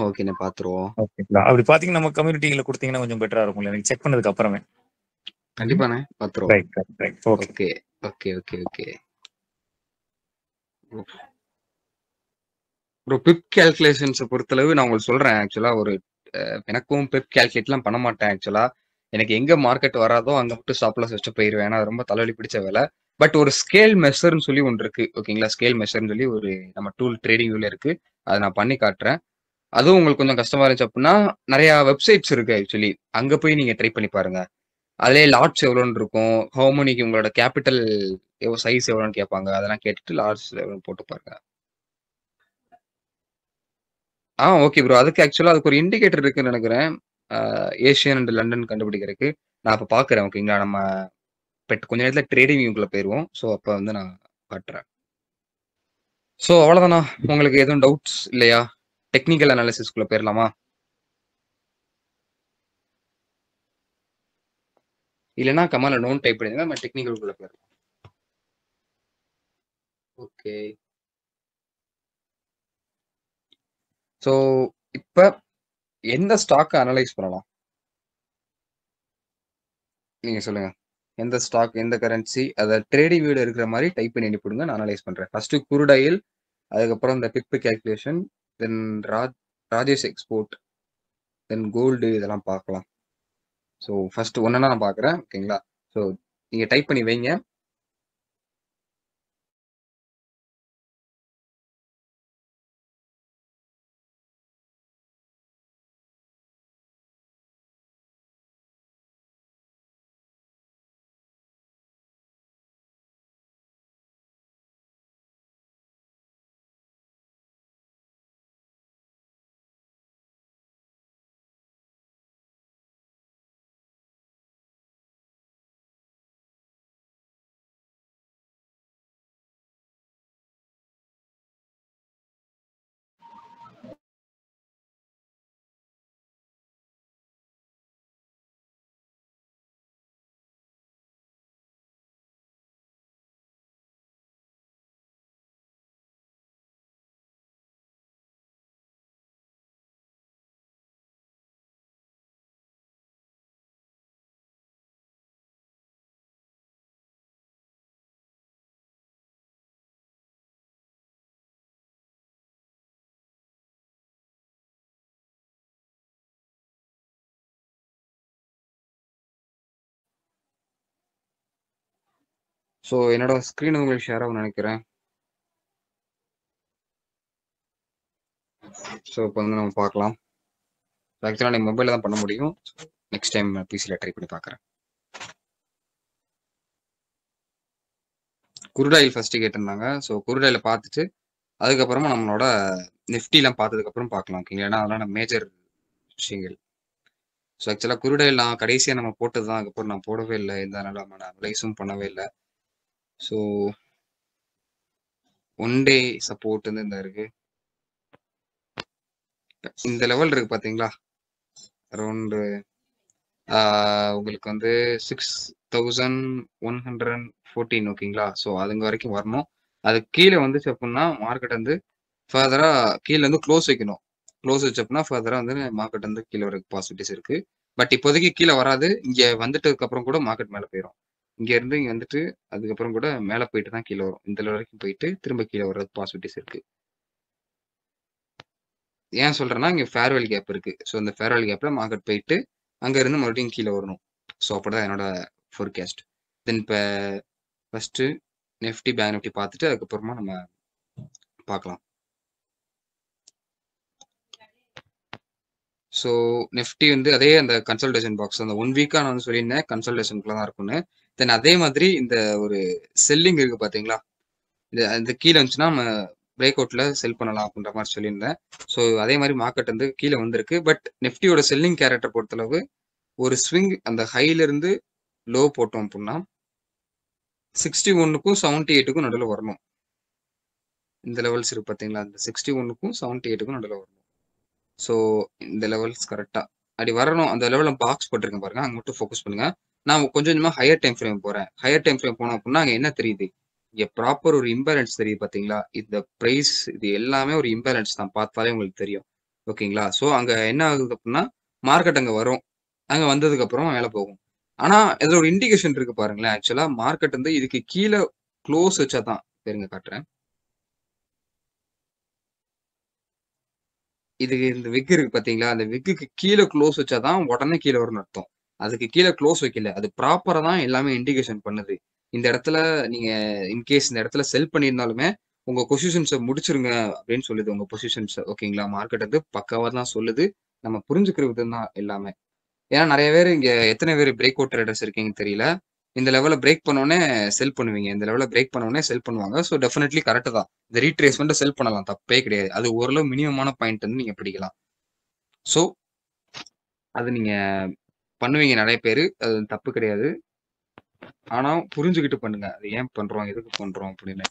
ஓகேண்ணே பாத்துருவோம். ஓகேங்களா? அப்படி பாத்தீங்கன்னா நம்ம கம்யூனிட்டியில கொடுத்தீங்கன்னா கொஞ்சம் பெட்டரா இருக்கும். எனக்கு செக் பண்ணதுக்கு அப்புறமே. கண்டிப்பாண்ணே பாத்துருவோம். Right. Okay. Okay okay okay okay. Bro fib கால்குலேஷன்ஸை பொறுத்தளவு நான் உங்களுக்கு சொல்றேன். ஆக்சுவலா ஒரு எனக்கும் பிப் கால்குலேட்லாம் பண்ண மாட்டேன். ஆக்சுவலா எனக்கு எங்க மார்க்கெட் வராதோ அங்க மட்டும் ஸ்டாப் லாஸ் வச்சுட்டு போயிருவேன். ஏன்னா அது ரொம்ப தலைவலி பிடிச்ச வேலை. பட் ஒரு ஸ்கேல் மெஷர்னு சொல்லி ஒன்று இருக்கு. ஓகேங்களா, ஸ்கேல் மெஷர்னு சொல்லி ஒரு நம்ம டூல் ட்ரேடிங் வியூல இருக்கு. அதை நான் பண்ணி காட்டுறேன். அதுவும் உங்களுக்கு கொஞ்சம் கஷ்டமா இருந்துச்சு அப்படின்னா நிறைய வெப்சைட்ஸ் இருக்கு ஆக்சுவலி. அங்க போய் நீங்க ட்ரை பண்ணி பாருங்க. அதுலேயே லாட்ஸ் எவ்வளோன்னு இருக்கும், ஹவு மணிக்கு உங்களோட கேபிட்டல் சைஸ் எவ்வளோன்னு கேட்பாங்க. அதெல்லாம் கேட்டுட்டு லாட்ஸ் எவ்வளோன்னு போட்டு பாருங்க. Okay bro. அதுக்கு ஒரு இண்டிகேட்டர் இருக்குன்னு நினைக்கிறேன். ஏஷியன் அண்ட் லண்டன் கண்டுபிடிக்கிறதுக்கு நான் இப்போ பார்க்குறேன். ஓகேங்களா, நம்ம கொஞ்ச நேரத்தில் ட்ரேடிங் வியூக்குள்ள போயிடுவோம். ஸோ அப்போ வந்து நான் காட்டுறேன். ஸோ அவ்வளோதானா? உங்களுக்கு எதுவும் டவுட்ஸ் இல்லையா? டெக்னிக்கல் அனாலிசிஸ்குள்ள போயிடலாமா? இல்லைன்னா கமால நோன் டைப் பண்ணிடுங்க, நம்ம டெக்னிக்கலுக்குள்ள போயிடலாம். ஓகே. ஸோ இப்போ எந்த ஸ்டாக்கை அனலைஸ் பண்ணலாம் நீங்க சொல்லுங்க. எந்த ஸ்டாக், எந்த கரன்சி, அதை ட்ரேடிங் வியூல இருக்கிற மாதிரி டைப் பண்ணி அனுப்பிடுங்க, நான் அனலைஸ் பண்றேன். ஃபர்ஸ்ட் குருடாயில், அதுக்கப்புறம் இந்த பிப் கால்குலேஷன், தென் ராஜேஷ் எக்ஸ்போர்ட், தென் கோல்டு, இதெல்லாம் பார்க்கலாம். ஸோ ஃபர்ஸ்ட் ஒன்னா நான் பார்க்குறேன். ஓகேங்களா, ஸோ நீங்க டைப் பண்ணி வைங்க. ஸோ என்னோட ஸ்க்ரீன் உங்களுக்கு ஷேர் ஆகும்னு நினைக்கிறேன். ஸோ இப்போ வந்து நம்ம பார்க்கலாம். ஆக்சுவலாக நீங்கள் மொபைலில் தான் பண்ண முடியும். நெக்ஸ்ட் டைம் பிசியில் ட்ரை பண்ணி பார்க்குறேன். குருடாயில் ஃபர்ஸ்ட் கேட்டிருந்தாங்க. ஸோ குருடாயில் பார்த்துட்டு அதுக்கப்புறமா நம்மளோட நிஃப்டிலாம் பார்த்ததுக்கப்புறம் பார்க்கலாம். ஓகேங்களா, ஏன்னா அதெல்லாம் மேஜர் விஷயங்கள். ஸோ ஆக்சுவலாக குருடாயில் நான் கடைசியாக நம்ம போட்டது தான். அதுக்கப்புறம் நான் போடவே இல்லை, எந்த நான் அனலைஸும் பண்ணவே இல்லை. ஸோ ஒன் டே சப்போர்ட் வந்து இந்த இருக்கு, இந்த லெவல் இருக்கு பார்த்தீங்களா, அரௌண்டு உங்களுக்கு வந்து 6114. ஓகேங்களா, ஸோ அதுங்க வரைக்கும் வரணும். அது கீழே வந்துச்சு அப்படின்னா மார்க்கெட் வந்து ஃபர்தராக கீழே வந்து க்ளோஸ் வைக்கணும். க்ளோஸ் வச்சு அப்படின்னா ஃபர்தராக வந்து மார்க்கெட் வந்து கீழே வர பாசிபிலிட்டிஸ் இருக்கு. பட் இப்போதைக்கு கீழே வராது. இங்கே வந்துட்டதுக்கு அப்புறம் கூட மார்க்கெட் மேலே போயிடும். இங்க இருந்து இங்கே வந்துட்டு அதுக்கப்புறம் கூட மேலே போயிட்டு தான் கீழே வரும். இந்த வரைக்கும் போயிட்டு திரும்ப கீழே வர்றது பாசிபிலிட்டிஸ் இருக்கு. ஏன் சொல்றேன்னா இங்கே ஃபேர்வெல் கேப் இருக்கு. ஸோ இந்த ஃபேர்வெல் கேப்ல மார்க்கெட் போயிட்டு அங்க இருந்து மறுபடியும் கீழே வரணும். ஸோ அப்படிதான் என்னோட ஃபோர்காஸ்ட். தென் இப்போ ஃபர்ஸ்ட் நிஃப்டி பேங்க் நிஃப்டி பார்த்துட்டு அதுக்கப்புறமா நம்ம பார்க்கலாம். ஸோ நிஃப்டி வந்து அதே அந்த கன்சல்டேஷன் பாக்ஸ் அந்த 1 வீக்கா நான் வந்து சொல்லியிருந்தேன் கன்சல்டேஷனுக்குள்ள தான் இருக்கும்னு. தென் அதே மாதிரி இந்த ஒரு செல்லிங் இருக்கு பார்த்தீங்களா, இந்த கீழே இருந்துச்சுன்னா நம்ம பிரேக் அவுட்ல செல் பண்ணலாம் அப்படின்ற மாதிரி சொல்லியிருந்தேன். ஸோ அதே மாதிரி மார்க்கெட் வந்து கீழே வந்திருக்கு. பட் நிஃப்டியோட செல்லிங் கேரக்டர் பொறுத்தளவு ஒரு ஸ்விங் அந்த ஹைல இருந்து லோ போட்டோம் அப்படின்னா 61க்கும் 78க்கும் நடுவில் வரணும். இந்த லெவல்ஸ் இருக்கு பார்த்தீங்களா, இந்த 61க்கும் 78க்கும் நடுவில் வரணும். ஸோ இந்த லெவல்ஸ் கரெக்டாக அப்படி வரணும். அந்த லெவலில் பாக்ஸ் போட்டிருக்கேன் பாருங்க, அங்கே மட்டும் ஃபோக்கஸ் பண்ணுங்க. நான் கொஞ்சம் கொஞ்சமாக ஹையர் டைம் ஃப்ரேம் போகிறேன். ஹையர் டைம் ஃப்ரேம் போனோம் அப்படின்னா அங்கே என்ன தெரியுது, இங்கே ப்ராப்பர் ஒரு இம்பேலன்ஸ் தெரியுது பார்த்தீங்களா. இந்த ப்ரைஸ் இது எல்லாமே ஒரு இம்பேலன்ஸ் தான், பார்த்தாலே உங்களுக்கு தெரியும். ஓகேங்களா, ஸோ அங்கே என்ன ஆகுது அப்படின்னா மார்க்கெட் அங்கே வரும், அங்கே வந்ததுக்கு அப்புறம் மேலே போகும். ஆனால் இதில் ஒரு இண்டிகேஷன் இருக்கு பாருங்களேன். ஆக்சுவலாக மார்க்கெட் வந்து இதுக்கு கீழே க்ளோஸ் வச்சா தான், பேருங்க காட்டுறேன். இதுக்கு இந்த விக் இருக்கு பாத்தீங்களா, அந்த விக்குக்கு கீழே க்ளோஸ் வச்சாதான் உடனே கீழே வரும்னு அர்த்தம். அதுக்கு கீழே க்ளோஸ் வைக்கல. அது ப்ராப்பரா தான் எல்லாமே இண்டிகேஷன் பண்ணுது. இந்த இடத்துல நீங்க இன்கேஸ் இந்த இடத்துல செல் பண்ணியிருந்தாலுமே உங்க பொசிஷன்ஸை முடிச்சிருங்க அப்படின்னு சொல்லுது. உங்க பொசிஷன்ஸ் ஓகேங்களா, மார்க்கெட் வந்து பக்காவா தான் சொல்லுது. நம்ம புரிஞ்சுக்கிற விதம் தான் எல்லாமே. ஏன்னா நிறைய பேர் இங்க எத்தனை பேர் பிரேக் அவுட் ட்ரேடர்ஸ் இருக்கீங்கன்னு தெரியல. இந்த லெவலை பிரேக் பண்ணோடனே செல் பண்ணுவீங்க, இந்த லெவலை பிரேக் பண்ணோடனே செல் பண்ணுவாங்க. ஸோ டெஃபினெட்லி கரெக்ட் தான். இந்த ரீட்ரேஸ்மெண்ட் செல் பண்ணலாம், தப்பே கிடையாது. அது ஓரளவு மினிமமான பாயிண்ட் வந்து நீங்க பிடிக்கலாம். ஸோ அது நீங்க பண்ணுவீங்க நிறைய பேர், அது தப்பு கிடையாது. ஆனா புரிஞ்சுக்கிட்டு பண்ணுங்க, அது ஏன் பண்றோம், எதுக்கு பண்றோம் அப்படின்னு.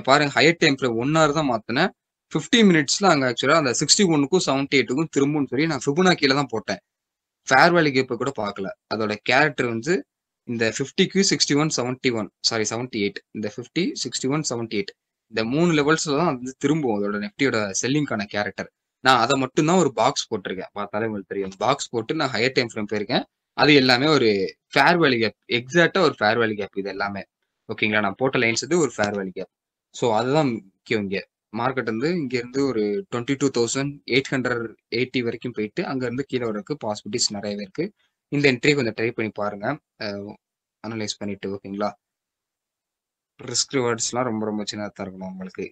பாருங்க, ஹையர் டைம் ஃப்ரேம் 1 hour தான் மாத்தினேன். 50 மினிட்ஸ்ல அங்க ஆக்சுவலா அந்த 61க்கும் 78க்கும் திரும்பும்னு சொல்லி நான் ஃபிபோனாக்கில தான் போட்டேன். ஃபேர் வேல்யூ கேப்பை கூட பார்க்கல. அதோட கேரக்டர் வந்து இந்த 50க்கு 61 71 சாரி 78, இந்த 50 61 78 இந்த 3 லெவல்ஸ்ல தான் வந்து திரும்பும் அதோட நெஃப்டியோட செல்லிங்கான கேரக்டர். நான் அதை மட்டும் தான் ஒரு பாக்ஸ் போட்டிருக்கேன், பார்த்தாலே உங்களுக்கு தெரியும். பாக்ஸ் போட்டு நான் ஹையர் டைம் ஃப்ரேம் போயிருக்கேன். அது எல்லாமே ஒரு ஃபேர் வேல்யூ கேப், எக்ஸாக்டா ஒரு ஃபேர் வேல்யூ கேப் இது எல்லாமே. ஓகேங்களா, நான் போட்ட லைன்ஸ் வந்து ஒரு ஃபேர் வேல்யூ கேப். ஸோ அதுதான் முக்கியம். இங்க மார்க்கெட் வந்து இங்க இருந்து ஒரு 22,880 வரைக்கும் போயிட்டு அங்க இருந்து கீழே வரக்கு பாசிபிலிட்டிஸ் நிறையவே இருக்கு. இந்த என்ட்ரி கொஞ்சம் ட்ரை பண்ணி பாருங்க, அனலைஸ் பண்ணிட்டு. ஓகேங்களா, ரிஸ்க் ரிவார்ட்ஸ்லாம் ரொம்ப ரொம்ப சின்னதாக தான் இருக்கணும். உங்களுக்கு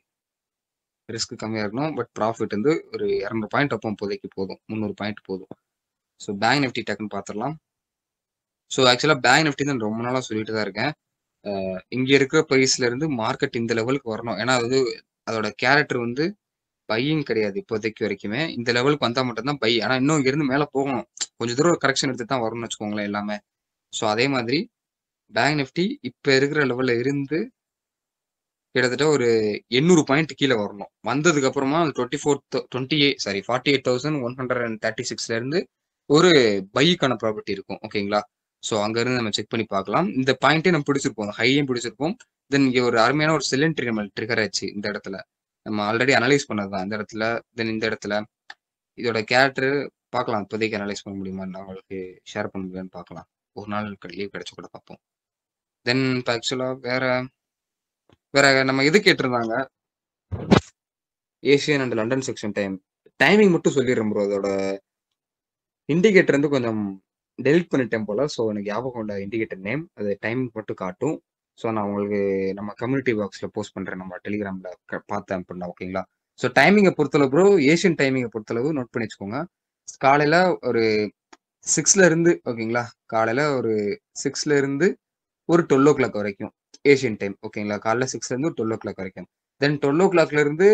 ரிஸ்க் கம்மியாக இருக்கணும், பட் ப்ராஃபிட் வந்து ஒரு 200 பாயிண்ட் அப்போ இப்போதைக்கு போதும், 300 பாயிண்ட் போதும். ஸோ பேங்க் நிஃப்டி டக்குன்னு பார்த்துடலாம். ஸோ ஆக்சுவலாக பேங்க் நிஃப்டி தான் ரொம்ப நாளாக சொல்லிட்டு தான் இருக்கேன். இங்கே இருக்கிற ப்ரைஸ்ல இருந்து மார்க்கெட் இந்த லெவலுக்கு வரணும். ஏன்னா அது அதோட கேரக்டர் வந்து பையிங் கிடையாது இப்போதைக்கு வரைக்குமே. இந்த லெவலுக்கு வந்தால் மட்டும்தான் பை. ஆனால் இன்னும் இங்கிருந்து மேலே போகணும், கொஞ்சம் தூரம் கரெக்ஷன் எடுத்து தான் வரணும்னு வச்சுக்கோங்களேன் எல்லாமே. ஸோ அதே மாதிரி பேங்க் நிஃப்டி இப்போ இருக்கிற லெவலில் இருந்து கிட்டத்தட்ட ஒரு 800 பாயிண்ட் கீழே வரணும். வந்ததுக்கு அப்புறமா 48,136ல இருந்து ஒரு பைக்கான ப்ராப்பர்ட்டி இருக்கும். ஓகேங்களா, ஸோ அங்கேருந்து நம்ம செக் பண்ணி பார்க்கலாம். இந்த பாயிண்ட்டே நம்ம பிடிச்சிருப்போம், ஹையும் பிடிச்சிருப்போம். தென் இங்கே ஒரு அருமையான ஒரு செல் என்ட்ரி நம்ம ட்ரிகர் ஆச்சு. இந்த இடத்துல நம்ம ஆல்ரெடி அனலைஸ் பண்ணது தான் இந்த இடத்துல. தென் இந்த இடத்துல இதோட கேரக்டர் பார்க்கலாம். இப்போதைக்கு அனலைஸ் பண்ண முடியுமா, நான் உங்களுக்கு ஷேர் பண்ண முடியுமான்னு பார்க்கலாம். ஒரு நாள் லீவ் கிடைச்ச கூட பார்ப்போம். தென் இப்போ ஆக்சுவலாக வேற நம்ம இது கேட்டிருந்தாங்க, Asian and London section timing மட்டும் சொல்லிடுறேன் ப்ரோ. அதோட இண்டிகேட்டர் வந்து கொஞ்சம் டெலிட் பண்ணிட்டேன் போல. ஸோ எனக்கு ஞாபகம் உள்ள இண்டிகேட்டர் நேம், அது டைமிங் மட்டும் காட்டும். ஸோ நான் உங்களுக்கு நம்ம கம்யூனிட்டி பாக்ஸில் போஸ்ட் பண்ணுறேன், நம்ம டெலிகிராமில் பார்த்தேன் அப்படின்னா. ஓகேங்களா, ஸோ டைமிங்கை பொறுத்தளவு ப்ரோ, ஏஷியன் டைமிங்கை பொறுத்தளவு நோட் பண்ணி வச்சுக்கோங்க. காலையில் ஒரு 6ல இருந்து, ஓகேங்களா, காலையில் ஒரு 6ல இருந்து ஒரு 12 o'clock வரைக்கும் ஏஷியன் டைம். ஓகேங்களா, காலைல 6ல இருந்து 12 o'clock வரைக்கும். தென் 12 o'clockல இருந்து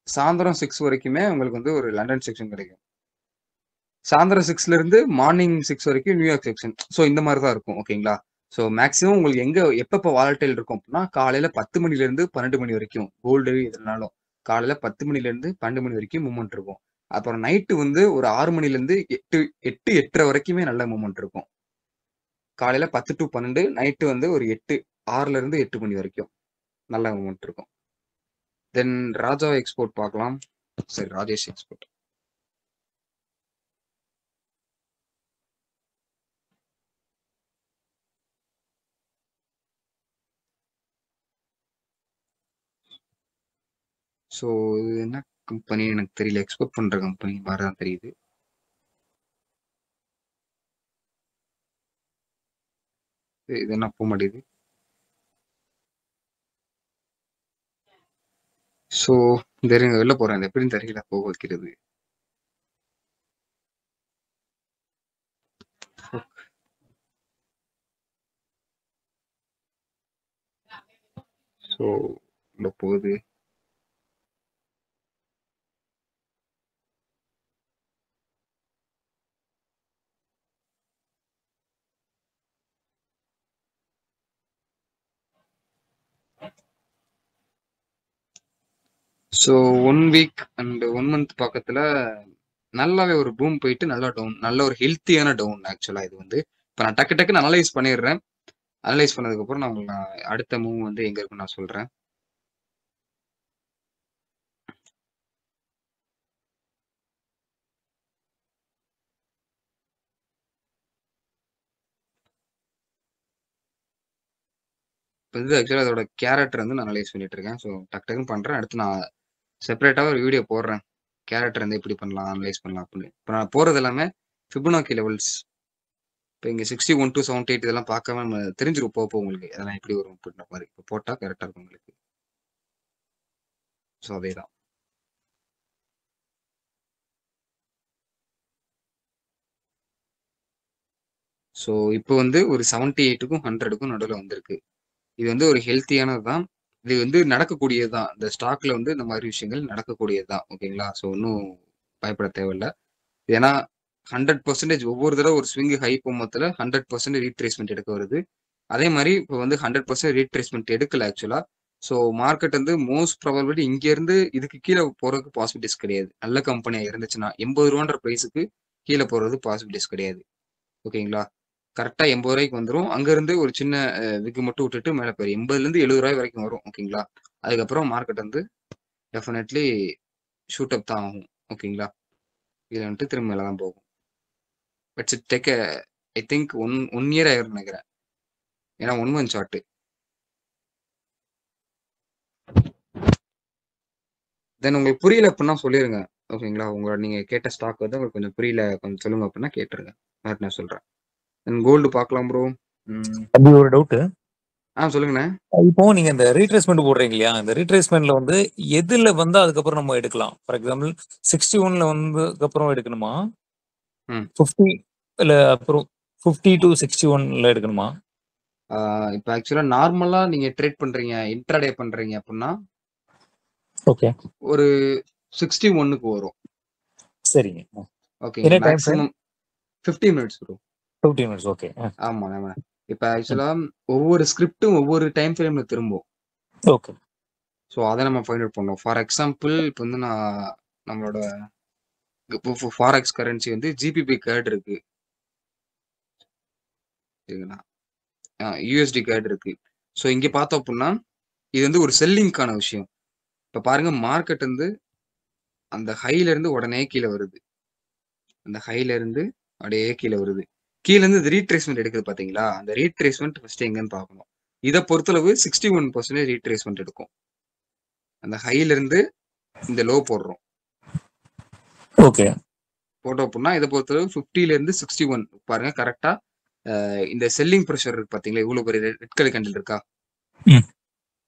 சாயந்தரம் 6 வரைக்குமே உங்களுக்கு வந்து ஒரு லண்டன் செக்ஷன் கிடைக்கும். சாயந்தரம் 6ல இருந்து மார்னிங் 6 வரைக்கும் நியூயார்க் செக்ஷன். ஸோ இந்த மாதிரி தான் இருக்கும். ஓகேங்களா, ஸோ மேக்ஸிமம் உங்களுக்கு எங்க எப்பப்போ வாலட்டைல் இருக்கும் அப்படின்னா காலையில 10 மணில இருந்து 12 மணி வரைக்கும், கோல்டு இதனாலும் காலையில 10 மணில இருந்து 12 மணி வரைக்கும் மூவ்மெண்ட் இருக்கும். அப்புறம் நைட்டு வந்து ஒரு 6 மணில இருந்து 8:30 வரைக்குமே நல்ல மூவ்மெண்ட் இருக்கும். காலையில 10 to 12, நைட்டு வந்து ஒரு 6ல இருந்து 8 மணி வரைக்கும் நல்ல மூவ்மெண்ட் இருக்கும். தென் ராஜா எக்ஸ்போர்ட் பார்க்கலாம். சரி, ராஜேஷ் எக்ஸ்போர்ட். ஸோ இது என்ன கம்பெனி எனக்கு தெரியல, எக்ஸ்போர்ட் பண்ற கம்பெனி மாதிரி தான் தெரியுது. இது என்ன போக மாட்டேங்குது. ஸோ தெரியுங்க, வெளில போறேன், எப்படின்னு தெரியல போக வைக்கிறது. ஸோ உள்ள போகுது. ஸோ 1 வீக் அண்ட் 1 month பக்கத்துல நல்லாவே ஒரு பூம் போயிட்டு நல்லா டவுன், நல்ல ஒரு ஹெல்த்தியான டவுன். ஆக்சுவலா இது வந்து இப்போ நான் டக்குன்னு அனலைஸ் பண்ணிடுறேன். அனலைஸ் பண்ணதுக்கு அப்புறம் நான் உங்களுக்கு அடுத்த மூவ் வந்து எங்க இருக்குன்னு நான் சொல்றேன். இப்போ இது ஆக்சுவலாக அதோட கேரக்டர் வந்து நான் அனலைஸ் பண்ணிட்டு இருக்கேன். ஸோ டக்குன்னு பண்றேன். அடுத்து நான் செப்பரேட்டாக ஒரு வீடியோ போடுறேன் கேரக்டர் வந்து எப்படி பண்ணலாம், அனலைஸ் பண்ணலாம் அப்படின்னு. இப்போ நான் போறது எல்லாமே ஃபிபனாக்கி லெவல்ஸ். இப்போ இங்கே 61 to 78 இதெல்லாம் பார்க்காம நம்ம தெரிஞ்சிரும் போக உங்களுக்கு அதெல்லாம் எப்படி வரும் அப்படின்ற மாதிரி. இப்போ போட்டால் கரெக்டாக இருக்கும் உங்களுக்கு. ஸோ அதே தான். ஸோ இப்போ வந்து ஒரு 78க்கும் 100க்கும் நடுவில் வந்திருக்கு. இது வந்து ஒரு ஹெல்த்தியானது தான். இது வந்து நடக்கக்கூடியது தான். இந்த ஸ்டாக்ல வந்து இந்த மாதிரி விஷயங்கள் நடக்கக்கூடியது தான். ஓகேங்களா? ஸோ ஒன்றும் பயப்பட தேவையில்லை. ஏன்னா 100% ஒவ்வொரு தடவை ஒரு ஸ்விங் ஹை போகும்போதுல 100% ரீட்ரேஸ்மெண்ட் எடுக்க வருது. அதே மாதிரி இப்போ வந்து 100% ரீட்ரேஸ்மெண்ட் எடுக்கல ஆக்சுவலா. ஸோ மார்க்கெட் வந்து மோஸ்ட் ப்ராபபிலிட்டி இங்கேருந்து இதுக்கு கீழே போகிறதுக்கு பாசிபிலிட்டிஸ் கிடையாது. நல்ல கம்பெனியாக இருந்துச்சுன்னா 80 ரூபான்ற ப்ரைஸுக்கு கீழே போகிறது பாசிபிலிட்டிஸ் கிடையாது. ஓகேங்களா? கரெக்டாக 80 ரூபாய்க்கு வந்துடும். அங்கேருந்து ஒரு சின்ன விக்கு மட்டும் விட்டுட்டு மேலே போயிடும். 80லேருந்து 70 ரூபாய் வரைக்கும் வரும். ஓகேங்களா? அதுக்கப்புறம் மார்க்கெட் வந்து டெஃபினெட்லி ஷூட் அப் தான் ஆகும். ஓகேங்களா? இதில் வந்துட்டு திரும்ப மேலே தான் போகும். But's it take I think one year ஆயிரும் நினைக்கிறேன். ஏன்னா 1 month சார்ட்டு. தென் உங்களுக்கு புரியல அப்படின்னா சொல்லிடுங்க. ஓகேங்களா? உங்களோட நீங்கள் கேட்ட ஸ்டாக் வந்து உங்களுக்கு கொஞ்சம் புரியல கொஞ்சம் சொல்லுங்க அப்படின்னா கேட்டுருங்க. மாதிரி நான் சொல்கிறேன். தென் கோல்டு பார்க்கலாம் ப்ரோ. அப்படி ஒரு டவுட்டு. சொல்லுங்கண்ணே. இப்போ நீங்க இந்த ரீட்ரேஸ்மெண்ட் போடுறீங்க இல்லையா, இந்த ரீட்ரேஸ்மெண்ட்ல வந்து எதுல வந்து அதுக்கப்புறம் நம்ம எடுக்கலாம்? ஃபார் எக்ஸாம்பிள் 61ல வந்ததுக்கு அப்புறம் எடுக்கணுமா, 50 இல்ல அப்புறம் 50 to 61ல எடுக்கணுமா? இப்போ ஆக்சுவலாக நார்மலாக நீங்கள் ட்ரேட் பண்ணுறீங்க, இன்ட்ராடே பண்ணுறீங்க அப்படின்னா ஓகே ஒரு 61க்கு வரும். சரிங்க. ஓகே என்ன time maximum 15 minutes bro. 15 minutes. Okay. ஆமாம் ஆமாம். இப்போ ஆக்சுவலாக ஒவ்வொரு ஸ்கிரிப்டும் ஒவ்வொரு டைம் ஃப்ரேமில் திரும்பும். ஓகே. ஸோ அதை நம்ம ஃபைண்ட் அவுட் பண்ணோம். ஃபார் எக்ஸாம்பிள் இப்போ வந்து நம்மளோட இப்போ ஃபாரெக்ஸ் கரன்சி வந்து ஜிபிபி கேர்டு இருக்கு. சரிங்களா? யூஎஸ்டி கேர்டு இருக்கு. ஸோ இங்கே பார்த்தோம் அப்படின்னா இது வந்து ஒரு செல்லிங்கான விஷயம். இப்போ பாருங்க மார்க்கெட் வந்து அந்த ஹைல இருந்து உடனே கீழே வருது. அந்த ஹைல இருந்து அப்படியே கீழே வருது. கீழே இருந்து இந்த ரீட்ரேஸ்மெண்ட் எடுக்குது பார்த்தீங்களா? அந்த ரீட்ரேஸ்மெண்ட் ஃபர்ஸ்ட் எங்கன்னு பார்க்கணும். இதை பொறுத்தளவு 61% ரீட்ரேஸ்மெண்ட் எடுக்கும். அந்த ஹைல இருந்து இந்த லோ போடுறோம். ஓகே. போட்டோம் அப்படின்னா இதை பொறுத்தளவு 50ல இருந்து 61 பாருங்க கரெக்டா. இந்த செல்லிங் ப்ரெஷர் இருக்கு பாத்தீங்களா? இவ்வளவு பெரிய ரெட் கலர் கேண்டில் இருக்கா?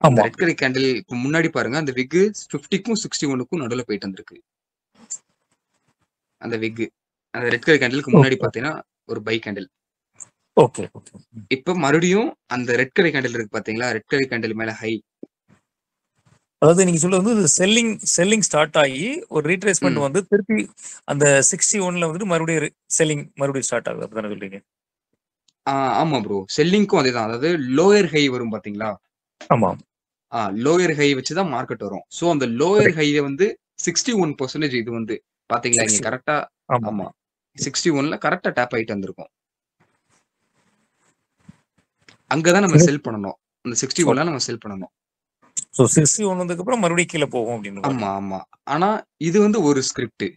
அந்த ரெட் கலர் கேண்டில் இப்போ முன்னாடி பாருங்க அந்த விக் 50க்கும் 61க்கும் நடுவில் போயிட்டு வந்திருக்கு. அந்த விக் அந்த ரெட் கலர் கேண்டிலுக்கு முன்னாடி பாத்தீங்கன்னா ஒரு பை கேண்டில். ஓகே. இப்ப மறுபடியும் அந்த ரெட் கலர் கேண்டில் இருக்கு பாத்தீங்களா? ரெட் கலர் கேண்டில் மேல ஹை. அதாவது நீங்க சொல்றது வந்து செல்லிங் ஸ்டார்ட் ஆகி ஒரு ரீட்ரேஸ்மெண்ட் வந்து திருப்பி அந்த 61ல வந்து மறுபடியும் செல்லிங் மறுபடியும் ஸ்டார்ட் ஆகுது அப்படிதானே சொல்றீங்க? ஆமா ப்ரோ. செல்லிங்க்கும் அதேதான். அதாவது லோயர் ஹை வரும் பாத்தீங்களா? ஆமா. லோயர் ஹை வச்சுதான் மார்க்கெட் வரும். சோ அந்த லோயர் ஹைய வந்து 61% இது வந்து பாத்தீங்களா இங்க கரெக்டா? ஆமா 61ல கரெக்டா டேப் ஆயிட்டு வந்திருக்கும். அங்கதான் நம்ம செல் பண்ணணும். அந்த 61ல நம்ம செல் பண்ணணும். சோ 61 வந்ததுக்கு அப்புறம் மறுபடியும் கீழே போகும் அப்படின்னு. ஆமா. ஆனா இது வந்து ஒரு ஸ்கிரிப்ட்.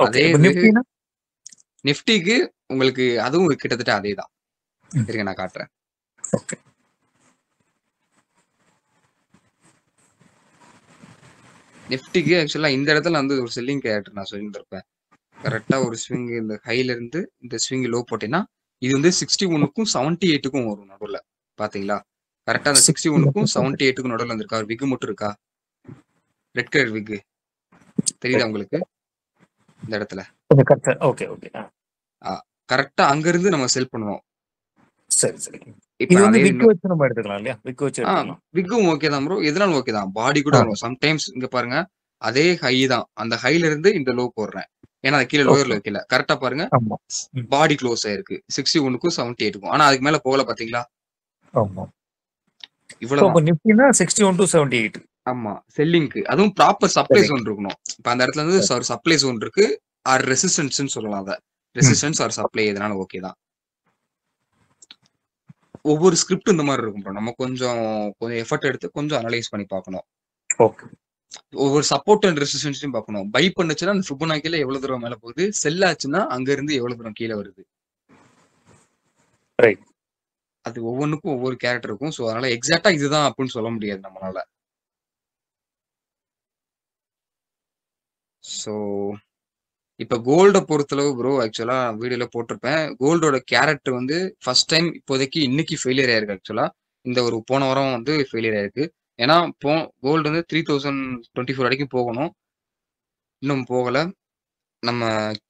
அதே நிஃப்டிக்கு உங்களுக்கு அதுவும் கிட்டத்தட்ட அதேதான். இருங்க நான் காட்டுறேன். ஓகே. நிஃப்டிக்கு ஆக்சுவலா இந்த இடத்துல வந்து ஒரு செல்லிங் கேரக்டர் நான் சொல்லியிருந்திருப்பேன். கரெக்டா ஒரு ஸ்விங் இந்த ஹைல இருந்து இந்த ஸ்விங் லோ போட்டேன்னா இது வந்து 61க்கும் 78க்கும் வரும் நடுவில். பாத்தீங்களா? கரெக்டா அந்த 61க்கும் 78க்கும் நடுவில் வந்திருக்கா? ஒரு விக் மட்டும் இருக்கா? ரெட் கலர் விக் தெரியுதா உங்களுக்கு இந்த இடத்துல? ஓகே. கரெக்டா அங்க இருந்து நம்ம செல் பண்ணுவோம். சரி. இப்போ வந்து விக் வச்சு நம்ம எடுத்துக்கலாம் இல்லையா? விக் வச்சு எடுத்துக்கலாம். விக்கும் ஓகே தான் ப்ரோ. எதனாலும் ஓகே தான். பாடி கூட வரும். சம்டைம்ஸ் இங்க பாருங்க அதே ஹை தான். அந்த ஹைல இருந்து இந்த லோ போடுறேன். ஏன்னா அது கீழே லோயர்ல வைக்கல. கரெக்டா பாருங்க பாடி க்ளோஸ் ஆயிருக்கு 61க்கும் 78க்கும். ஆனா அதுக்கு மேல போகல பாத்தீங்களா? ஆமா. இவ்வளவு நிஃப்டினா 61 to 78. ஆமா செல்லிங்க்கு. அதுவும் ப்ராப்பர் சப்ளை ஜோன் இருக்கணும். இப்ப அந்த இடத்துல இருந்து ஒரு சப்ளை ஜோன் இருக்கு ஆர் ரெசிஸ்டன்ஸ்னு சொல்லலாம். அத ரெசிஸ்டன்ஸ் ஆர் சப்ளை எதனால ஓகே தான். ஒவ்வொரு ஸ்கிரிப்ட் இந்த மாதிரி இருக்கும். நம்ம கொஞ்சம் எஃபர்ட் எடுத்து கொஞ்சம் அனலைஸ் பண்ணி பார்க்கணும். ஓகே. ஒவ்வொரு சப்போர்ட் அண்ட் ரெசிஸ்டன்ஸையும் பார்க்கணும். பை பண்ணுச்சுன்னா அந்த ஃபிபோனாக்கில எவ்வளவு தூரம் மேல போகுது, செல் ஆச்சுன்னா அங்க இருந்து எவ்வளவு தூரம் கீழே வருது. ரைட். அது ஒவ்வொன்றுக்கும் ஒவ்வொரு கேரக்டர் இருக்கும். ஸோ அதனால எக்ஸாக்டா இதுதான் அப்படின்னு சொல்ல முடியாது நம்மளால. ஸோ இப்போ கோல்டை பொறுத்தளவு ப்ரோ ஆக்சுவலா வீடியோல போட்டிருப்பேன். கோல்டோட கேரக்டர் வந்து ஃபர்ஸ்ட் டைம் இப்போதைக்கு இன்னைக்கு ஃபெயிலியர் ஆயிருக்கு. ஆக்சுவலா இந்த ஒரு போன வாரம் வந்து ஃபெயிலியர் ஆயிருக்கு. ஏன்னா கோல்டு வந்து 3024 வரைக்கும் போகணும், இன்னும் போகல. நம்ம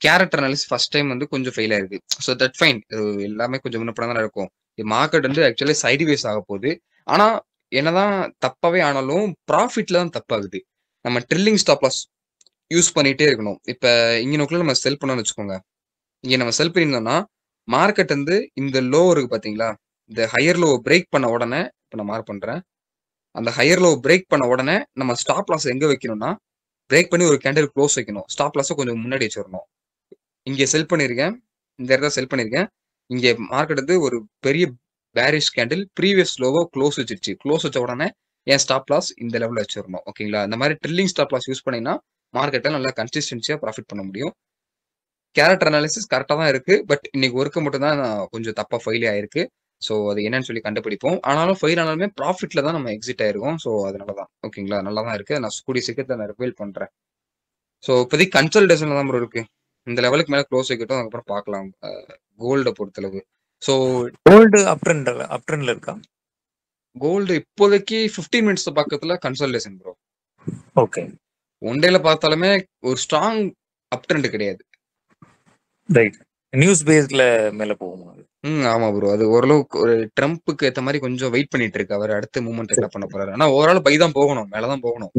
கேரக்டர் அனாலிசிஸ் ஃபர்ஸ்ட் டைம் வந்து கொஞ்சம் ஃபெயில் ஆயிருக்கு. ஸோ தட் ஃபைன், இது எல்லாமே கொஞ்சம் முன்னப்படம் தான் இருக்கும். மார்க்கெட் வந்து ஆக்சுவலி சைட்வேஸ் ஆக போகுது. ஆனா என்னதான் தப்பாவே ஆனாலும் ப்ராஃபிட்ல தான் தப்பாகுது. நம்ம ட்ரில்லிங் ஸ்டாப் லாஸ் யூஸ் பண்ணிட்டே இருக்கணும். இப்ப இங்க நோக்கில நம்ம செல் பண்ணோம்னு வச்சுக்கோங்க. இங்க நம்ம செல் பண்ணியிருந்தோம்னா மார்க்கெட் வந்து இந்த லோ இருக்கு பாத்தீங்களா, இந்த ஹையர் லோ பிரேக் பண்ண உடனே, இப்ப நான் மார்க் பண்றேன், அந்த ஹையர் லோ பிரேக் பண்ண உடனே நம்ம ஸ்டாப் லாஸ் எங்க வைக்கணும்னா பிரேக் பண்ணி ஒரு கேண்டில் க்ளோஸ் வைக்கணும். ஸ்டாப் லாஸை கொஞ்சம் முன்னாடி வச்சிடணும். இங்கே செல் பண்ணியிருக்கேன், இந்த இடத்துல செல் பண்ணியிருக்கேன். இங்கே மார்க்கெட் வந்து ஒரு பெரிய bearish candle previous lower close வச்சிருச்சு. க்ளோஸ் வச்ச உடனே என் ஸ்டாப் லாஸ் இந்த லெவலில் வச்சிடணும். ஓகேங்களா? இந்த மாதிரி ட்ரில்லிங் ஸ்டாப் லாஸ் யூஸ் பண்ணிங்கன்னா மார்க்கெட்டை நல்லா கன்சிஸ்டன்சியாக ப்ராஃபிட் பண்ண முடியும். கேரக்டர் அனாலிசிஸ் கரெக்டாக தான் இருக்கு. பட் இன்னைக்கு ஒர்க்கு மட்டும் தான் கொஞ்சம் தப்பாக ஃபெயில் ஆயிருக்கு. ஸோ அது என்னன்னு சொல்லி கண்டுபிடிப்போம். ஆனாலும் ஃபெயில் ஆனாலுமே ப்ராஃபிட்ல தான் நம்ம எக்ஸிட் ஆயிருக்கோம். ஸோ அதனால தான் ஓகேங்களா, நல்லா தான் இருக்கு. நான் கூடிய சீக்கிரத்தில் நான் ரிவீல் பண்றேன். ஸோ இப்போதைக்கு கன்சல்டேஷன்ல தான் ப்ரோ இருக்கு. இந்த லெவலுக்கு மேலே க்ளோஸ் வைக்கட்டும், அதுக்கப்புறம் பார்க்கலாம். கோல்டை பொறுத்தளவு ஸோ கோல்டு அப் ட்ரெண்ட்ல இருக்கா? கோல்டு இப்போதைக்கு 15 மினிட்ஸ் பக்கத்துல கன்சல்டேஷன் ப்ரோ. ஓகே, ஒன் டேல பார்த்தாலுமே ஒரு ஸ்ட்ராங் அப் ட்ரெண்ட் கிடையாது. ரைட். நியூஸ் பேஸ்ல மேல போகுமா? ஆமா ப்ரோ, அது ஓரளவுக்கு ஒரு ட்ரம்ப்புக்கு ஏற்ற மாதிரி கொஞ்சம் வெயிட் பண்ணிட்டு இருக்கு. அவர் அடுத்த மூவ்மெண்ட் என்ன பண்ண போறாரு. ஆனா ஓவரால் பை தான் போகணும், மேல தான் போகணும்.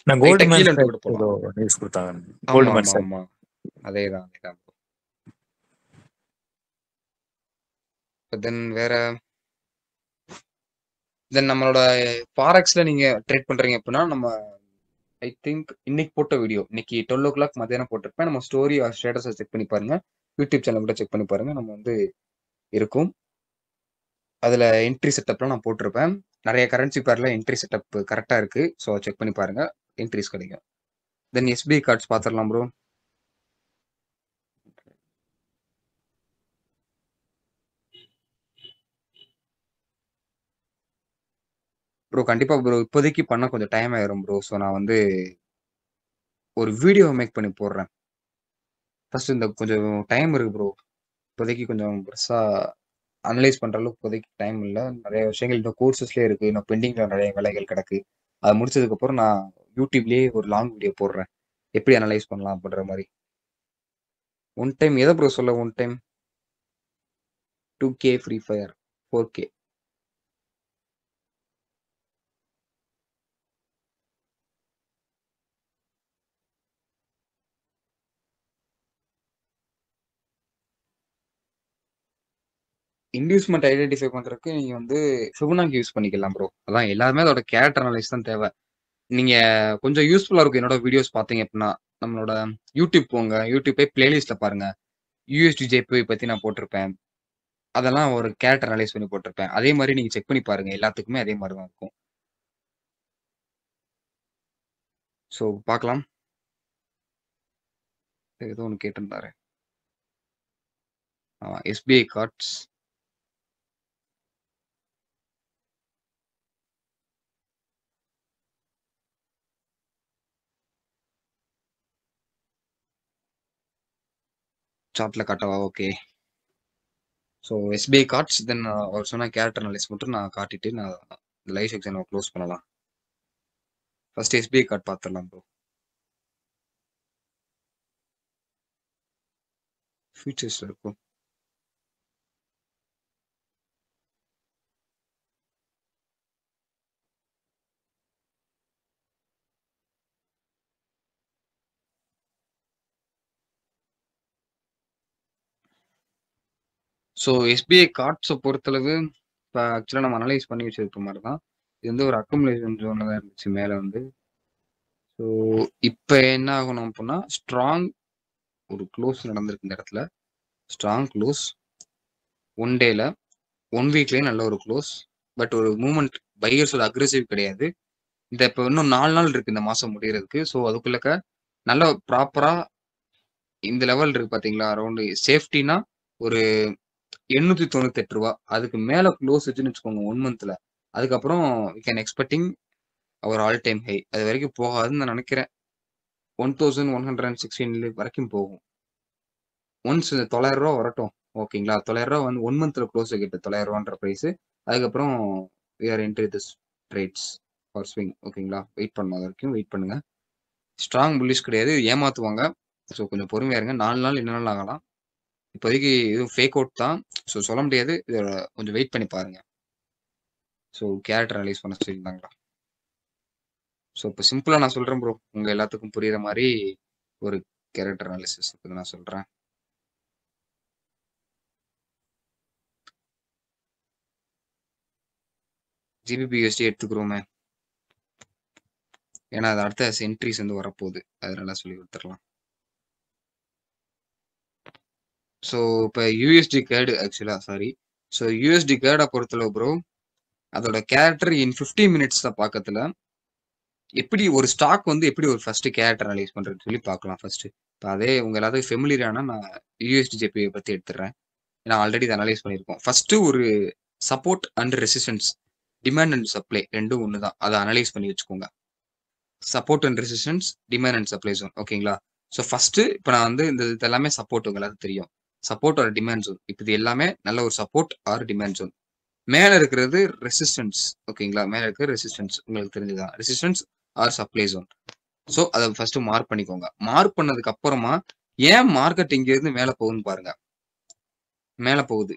நான் லைட்டா கோல்டு கீழே மேன் கூட போகலாம். நியூஸ் கொடுத்தாங்க. ஆமா கோல்டு ஆமா மேன் ஆமா, அதேதான் அதேதான். தென் வேற தென் நம்மளோட ஃபாரெக்ஸ்ல நீங்க ட்ரேட் பண்றீங்க அப்படின்னா, நம்ம ஐ திங்க் இன்னைக்கு போட்ட வீடியோ இன்னைக்கு 12 o'clock மத்தியானம் போட்டிருப்பேன். நம்ம ஸ்டோரி ஸ்டேட்டஸை செக் பண்ணி பாருங்க, யூடியூப் சேனல் கூட செக் பண்ணி பாருங்க. நம்ம வந்து இருக்கும் அதுல என்ட்ரி செட்டப்லாம் நான் போட்டிருப்பேன். நிறைய கரன்சி பேர்ல என்ட்ரி செட்டப் கரெக்டா இருக்கு. ஸோ செக் பண்ணி பாருங்க, என்ட்ரிஸ் கிடைக்கும். தென் எஸ்பிஐ கார்ட்ஸ் பார்த்துடலாம் ப்ரோ. ப்ரோ கண்டிப்பா ப்ரோ, இப்போதைக்கு பண்ண கொஞ்சம் டைம் ஆயிரும் ப்ரோ. ஸோ நான் வந்து ஒரு வீடியோ மேக் பண்ணி போடுறேன். ஃபர்ஸ்ட் இந்த கொஞ்சம் டைம் இருக்கு ப்ரோ. இப்போதைக்கு கொஞ்சம் பெருசா அனலைஸ் பண்ற அளவுக்கு இப்போதைக்கு டைம் இல்லை. நிறைய விஷயங்கள் இன்னும் கோர்சஸ்லேயே இருக்கு, இன்னும் பெண்டிங்ல நிறைய வேலைகள் கிடக்கு. அதை முடிச்சதுக்கு அப்புறம் நான் யூடியூப்லயே ஒரு லாங் வீடியோ போடுறேன், எப்படி அனலைஸ் பண்ணலாம் அப்படின்ற மாதிரி. ஒன் டைம் எதை ப்ரோ சொல்ல? One time 2K free fire 4K. Inducement identify பண்றதுக்கு நீங்க வந்து ஃபிபனாக்கி யூஸ் பண்ணிக்கலாம் ப்ரோ. அதான் எல்லாருமே அதோட கேரக்டர் அனலைஸ் தான் தேவை. நீங்க கொஞ்சம் யூஸ்ஃபுல்லா இருக்கும் என்னோட வீடியோஸ் பார்த்தீங்க அப்படின்னா. நம்மளோட யூடியூப் போங்க, யூடியூப் போய் பிளேலிஸ்ட்ல பாருங்க, USDJPY பத்தி நான் போட்டிருப்பேன். அதெல்லாம் ஒரு கேரக்டர் அனலைஸ் பண்ணி போட்டிருப்பேன். அதே மாதிரி நீங்க செக் பண்ணி பாருங்க, எல்லாத்துக்குமே அதே மாதிரி தான் இருக்கும். ஸோ பார்க்கலாம். ஏதோ ஒன்று கேட்டிருந்தாரு. எஸ்பிஐ கார்ட்ஸ் சார்ட்ல காட்டவா? Okay. So SBI cards then அவர் சொன்ன கேரக்டர் அனலைஸ் மட்டும் நான் காட்டிட்டு நான் லைவ் செக்ஷனை க்ளோஸ் பண்ணலாம். ஃபர்ஸ்ட் எஸ்பிஐ கார்டு பார்த்துடலாம் ப்ரோ. ஃபியூச்சர்ஸ்ல இருக்கும். ஸோ எஸ்பிஐ கார்ட்ஸை பொறுத்தளவு இப்போ ஆக்சுவலாக நம்ம அனலைஸ் பண்ணி வச்சிருக்க மாதிரி தான். இது வந்து ஒரு அக்குமுலேஷன் ஜோனில் தான் இருந்துச்சு மேலே வந்து. ஸோ இப்போ என்ன ஆகணும் அப்படின்னா, ஸ்ட்ராங் ஒரு க்ளோஸ் நடந்திருக்கு இந்த இடத்துல. ஸ்ட்ராங் க்ளோஸ் ஒன் டேல, 1 வீக்லேயே நல்ல ஒரு க்ளோஸ். பட் ஒரு மூவ்மெண்ட் பையர்ஸோட அக்ரெசிவ் கிடையாது. இந்த இப்போ இன்னும் 4 நாள் இருக்கு இந்த மாதம் முடியறதுக்கு. ஸோ அதுக்குள்ளக்க நல்ல ப்ராப்பராக இந்த லெவல் இருக்கு பார்த்தீங்களா, அரௌண்டு சேஃப்டினா ஒரு 898 ரூபா. அதுக்கு மேலே க்ளோஸ் வச்சுன்னு வச்சுக்கோங்க 1 மந்த்ல. அதுக்கப்புறம் we can expecting our all time high. அது வரைக்கும் போகாதுன்னு நான் நினைக்கிறேன். 1116 வரைக்கும் போகும். ஒன்ஸ் இந்த 900 ரூபா வரட்டும், ஓகேங்களா? 900 ரூபா வந்து 1 மந்த்ல க்ளோஸ் ஆகிட்டு 900 ரூபான்ற பிரைஸ். அதுக்கப்புறம் we are into this trades for swing, ஓகேங்களா? வெயிட் பண்ண வரைக்கும் வெயிட் பண்ணுங்க. ஸ்ட்ராங் புல்லிஷ் கிடையாது, ஏமாத்துவாங்க. ஸோ கொஞ்சம் பொறுமையா இருங்க. 4 நாள் என்ன நாள் ஆகலாம். இப்போதைக்கு இதுவும் ஃபேக் அவுட் தான், ஸோ சொல்ல முடியாது. இதோட கொஞ்சம் வெயிட் பண்ணி பாருங்க. ஸோ கேரக்டர் அனலைஸ் பண்ண சொல்லியிருந்தாங்களா? ஸோ இப்போ சிம்பிளாக நான் சொல்கிறேன் ப்ரோ, உங்கள் எல்லாத்துக்கும் புரியுற மாதிரி ஒரு கேரக்டர் அனாலிசிஸ் இப்போ நான் சொல்கிறேன். GBP/USD எடுத்துக்கிறோமே, ஏன்னா அது அடுத்த என்ட்ரிஸ் வந்து வரப்போகுது, அதனால சொல்லி கொடுத்துடலாம். ஸோ இப்போ USD கேர்டு ஆக்சுவலாக ஸோ USD கேர்டை பொறுத்தளவு ப்ரோ, அதோட கேரக்டர் இன் 50 மினிட்ஸ் தான் பார்க்கறதுல. எப்படி ஒரு ஸ்டாக் வந்து எப்படி ஒரு ஃபர்ஸ்ட் கேரக்டர் அனலைஸ் பண்ணுறதுன்னு சொல்லி பார்க்கலாம் ஃபர்ஸ்ட். இப்போ அதே உங்கள் எல்லாத்துக்கும் ஃபெமிலியரானா நான் USDJPயை பற்றி எடுத்துடுறேன், ஏன்னா ஆல்ரெடி இதை அனலைஸ் பண்ணியிருக்கோம். ஃபர்ஸ்ட் ஒரு support and resistance, demand and supply ரெண்டும் ஒன்று தான், அதை அனலைஸ் பண்ணி வச்சுக்கோங்க. Support and resistance, demand and supply zone, ஓகேங்களா? ஸோ ஃபர்ஸ்ட் இப்போ நான் வந்து இந்த இது எல்லாமே சப்போர்ட் உங்களுக்கு தெரியும், சப்போர்ட் ஆர் டிமாண்ட் ஜோன். இப்போ இது எல்லாமே நல்ல ஒரு சப்போர்ட் ஆர் டிமாண்ட் ஜோன். மேலே இருக்கிறது ரெசிஸ்டன்ஸ், ஓகேங்களா? மேலே இருக்கிற ரெசிஸ்டன்ஸ் உங்களுக்கு தெரிஞ்சுதான், resistance or supply zone. So அதை ஃபர்ஸ்ட் மார்க் பண்ணிக்கோங்க. மார்க் பண்ணதுக்கு அப்புறமா ஏன் மார்க்கெட் இங்கேருந்து மேலே போகுதுன்னு பாருங்க. மேலே போகுது,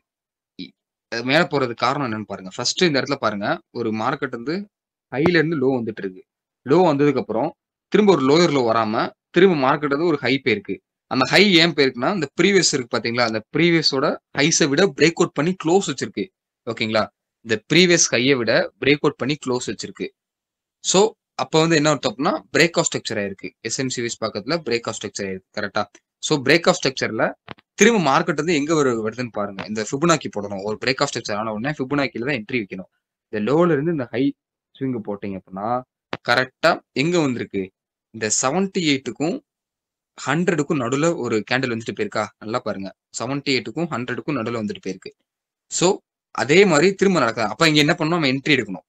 மேலே போறதுக்கு காரணம் என்னன்னு பாருங்க. ஃபர்ஸ்ட் இந்த இடத்துல பாருங்க, ஒரு மார்க்கெட் வந்து ஹைல இருந்து லோ வந்துட்டு இருக்கு. லோ வந்ததுக்கு அப்புறம் திரும்ப ஒரு லோயர் லோ வராம திரும்ப மார்க்கெட் வந்து ஒரு ஹை போயிருக்கு. அந்த ஹை ஏன் போயிருக்குன்னா, இந்த ப்ரீவியஸ் இருக்கு பாத்தீங்களா, அந்த ப்ரீவியஸோட ஹைஸை விட பிரேக் அவுட் பண்ணி க்ளோஸ் வச்சிருக்கு, ஓகேங்களா? இந்த ப்ரீவியஸ் ஹையை விட பிரேக் அவுட் பண்ணி க்ளோஸ் வச்சிருக்கு. ஸோ அப்போ வந்து என்ன அர்த்தம் அப்படின்னா, பிரேக் ஆஃப் ஸ்ட்ரக்சர் ஆயிருக்கு. SMCVs பக்கத்துல பிரேக் ஆஃப் ஸ்ட்ரக்சர் ஆயிருக்கு, கரெக்டா? ஸோ பிரேக் ஆஃப் ஸ்ட்ரக்சர்ல திரும்ப மார்க்கெட் வந்து எங்க வருதுன்னு பாருங்க. இந்த ஃபிபோனாக்கி போடணும். ஒரு பிரேக் ஆஃப் ஸ்ட்ரக்சர் ஆன உடனே ஃபிபோனாக்கில தான் என்ட்ரி வைக்கணும். இந்த லோல இருந்து இந்த ஹை ஸ்விங் போட்டீங்க அப்படின்னா கரெக்டா எங்க வந்திருக்கு, இந்த 78க்கும் 100க்கும் நடுவில் ஒரு கேண்டில் வந்துட்டு போயிருக்கா, நல்லா பாருங்க. 78க்கும் 100க்கும் நடுவில் வந்துட்டு போயிருக்கு. ஸோ அதே மாதிரி திரும்ப நடக்குது. அப்ப இங்க என்ன பண்ணணும், நம்ம என்ட்ரி எடுக்கணும்,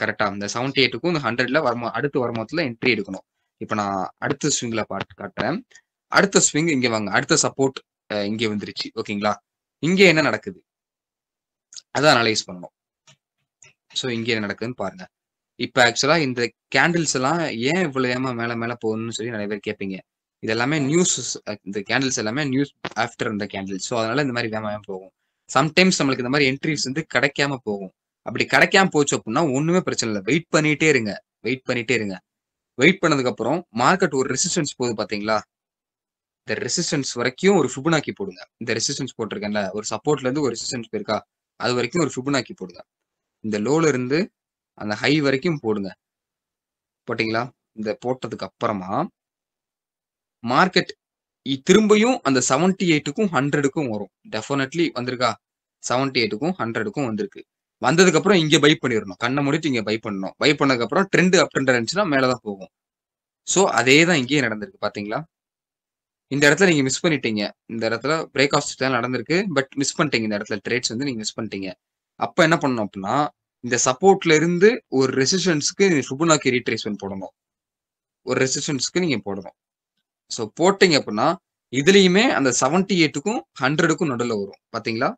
கரெக்டா? இந்த 78க்கும் இந்த 100ல அடுத்து வருமானத்துல என்ட்ரி எடுக்கணும். இப்ப நான் அடுத்த ஸ்விங்ல காட்டுறேன். அடுத்த ஸ்விங் இங்க வாங்க, அடுத்த சப்போர்ட் இங்கே வந்துருச்சு, ஓகேங்களா? இங்க என்ன நடக்குது அதை அனலைஸ் பண்ணணும். ஸோ இங்க என்ன நடக்குதுன்னு பாருங்க. இப்ப ஆக்சுவலா இந்த கேண்டில்ஸ் எல்லாம் ஏன் இவ்வளவு ஏமா மேல மேல போகணும்னு சொல்லி நிறைய பேர் கேட்பீங்க. இது எல்லாமே நியூஸ், இந்த கேண்டில்ஸ் எல்லாமே நியூஸ் ஆஃப்டர் இந்த கேண்டில்ஸ். ஸோ அதனால இந்த மாதிரி வேகமாக போகும். சம்டைம்ஸ் நம்மளுக்கு இந்த மாதிரி என்ட்ரிஸ் வந்து கிடைக்காம போகும். அப்படி கிடைக்காம போச்சு அப்படின்னா ஒண்ணுமே பிரச்சனை இல்லை, வெயிட் பண்ணிட்டே இருங்க, வெயிட் பண்ணிட்டே இருங்க. வெயிட் பண்ணதுக்கு அப்புறம் மார்க்கெட் ஒரு ரெசிஸ்டன்ஸ் போகுது பாத்தீங்களா, இந்த ரெசிஸ்டன்ஸ் வரைக்கும் ஒரு ஃபிபோனாக்கி போடுங்க. இந்த ரெசிஸ்டன்ஸ் போட்டிருக்கேன்ல, ஒரு சப்போர்ட்ல இருந்து ஒரு ரெசிஸ்டன்ஸ் போயிருக்கா, அது வரைக்கும் ஒரு ஃபிபோனாக்கி போடுங்க. இந்த லோல இருந்து அந்த ஹை வரைக்கும் போடுங்க. போட்டீங்களா? இந்த போட்டதுக்கு அப்புறமா மார்க்கெட் திரும்பியும் அந்த 78க்கும் 100க்கும் வரும். டெஃபினெட்லி வந்திருக்கா, 78க்கும் 100க்கும் வந்திருக்கு. வந்ததுக்கு அப்புறம் இங்க பை பண்ணிடணும், கண்ணை முடிட்டு இங்க பை பண்ணணும். பை பண்ணதுக்கு அப்புறம் ட்ரெண்ட் அப் ட்ரெண்ட் இருந்துச்சுன்னா மேலதான் போகும். ஸோ அதே தான் இங்கேயே நடந்திருக்கு, பாத்தீங்களா? இந்த இடத்துல நீங்க மிஸ் பண்ணிட்டீங்க. இந்த இடத்துல பிரேக் ஆஃப் தான் நடந்திருக்கு, பட் மிஸ் பண்ணிட்டீங்க. இந்த இடத்துல ட்ரேட்ஸ் வந்து நீங்க மிஸ் பண்ணிட்டீங்க. அப்ப என்ன பண்ணணும் அப்படின்னா, இந்த சப்போர்ட்ல இருந்து ஒரு ரெசிஸ்டன்ஸ்க்கு ஃபிபோனாக்கி ரீட்ரேஸ்மென்ட் போடணும். ஒரு ரெசிஸ்டன்ஸ்க்கு நீங்க போடணும். ஸோ போட்டீங்க அப்படின்னா இதுலயுமே அந்த 78க்கும் 100க்கும் நடுவில் வரும், பாத்தீங்களா?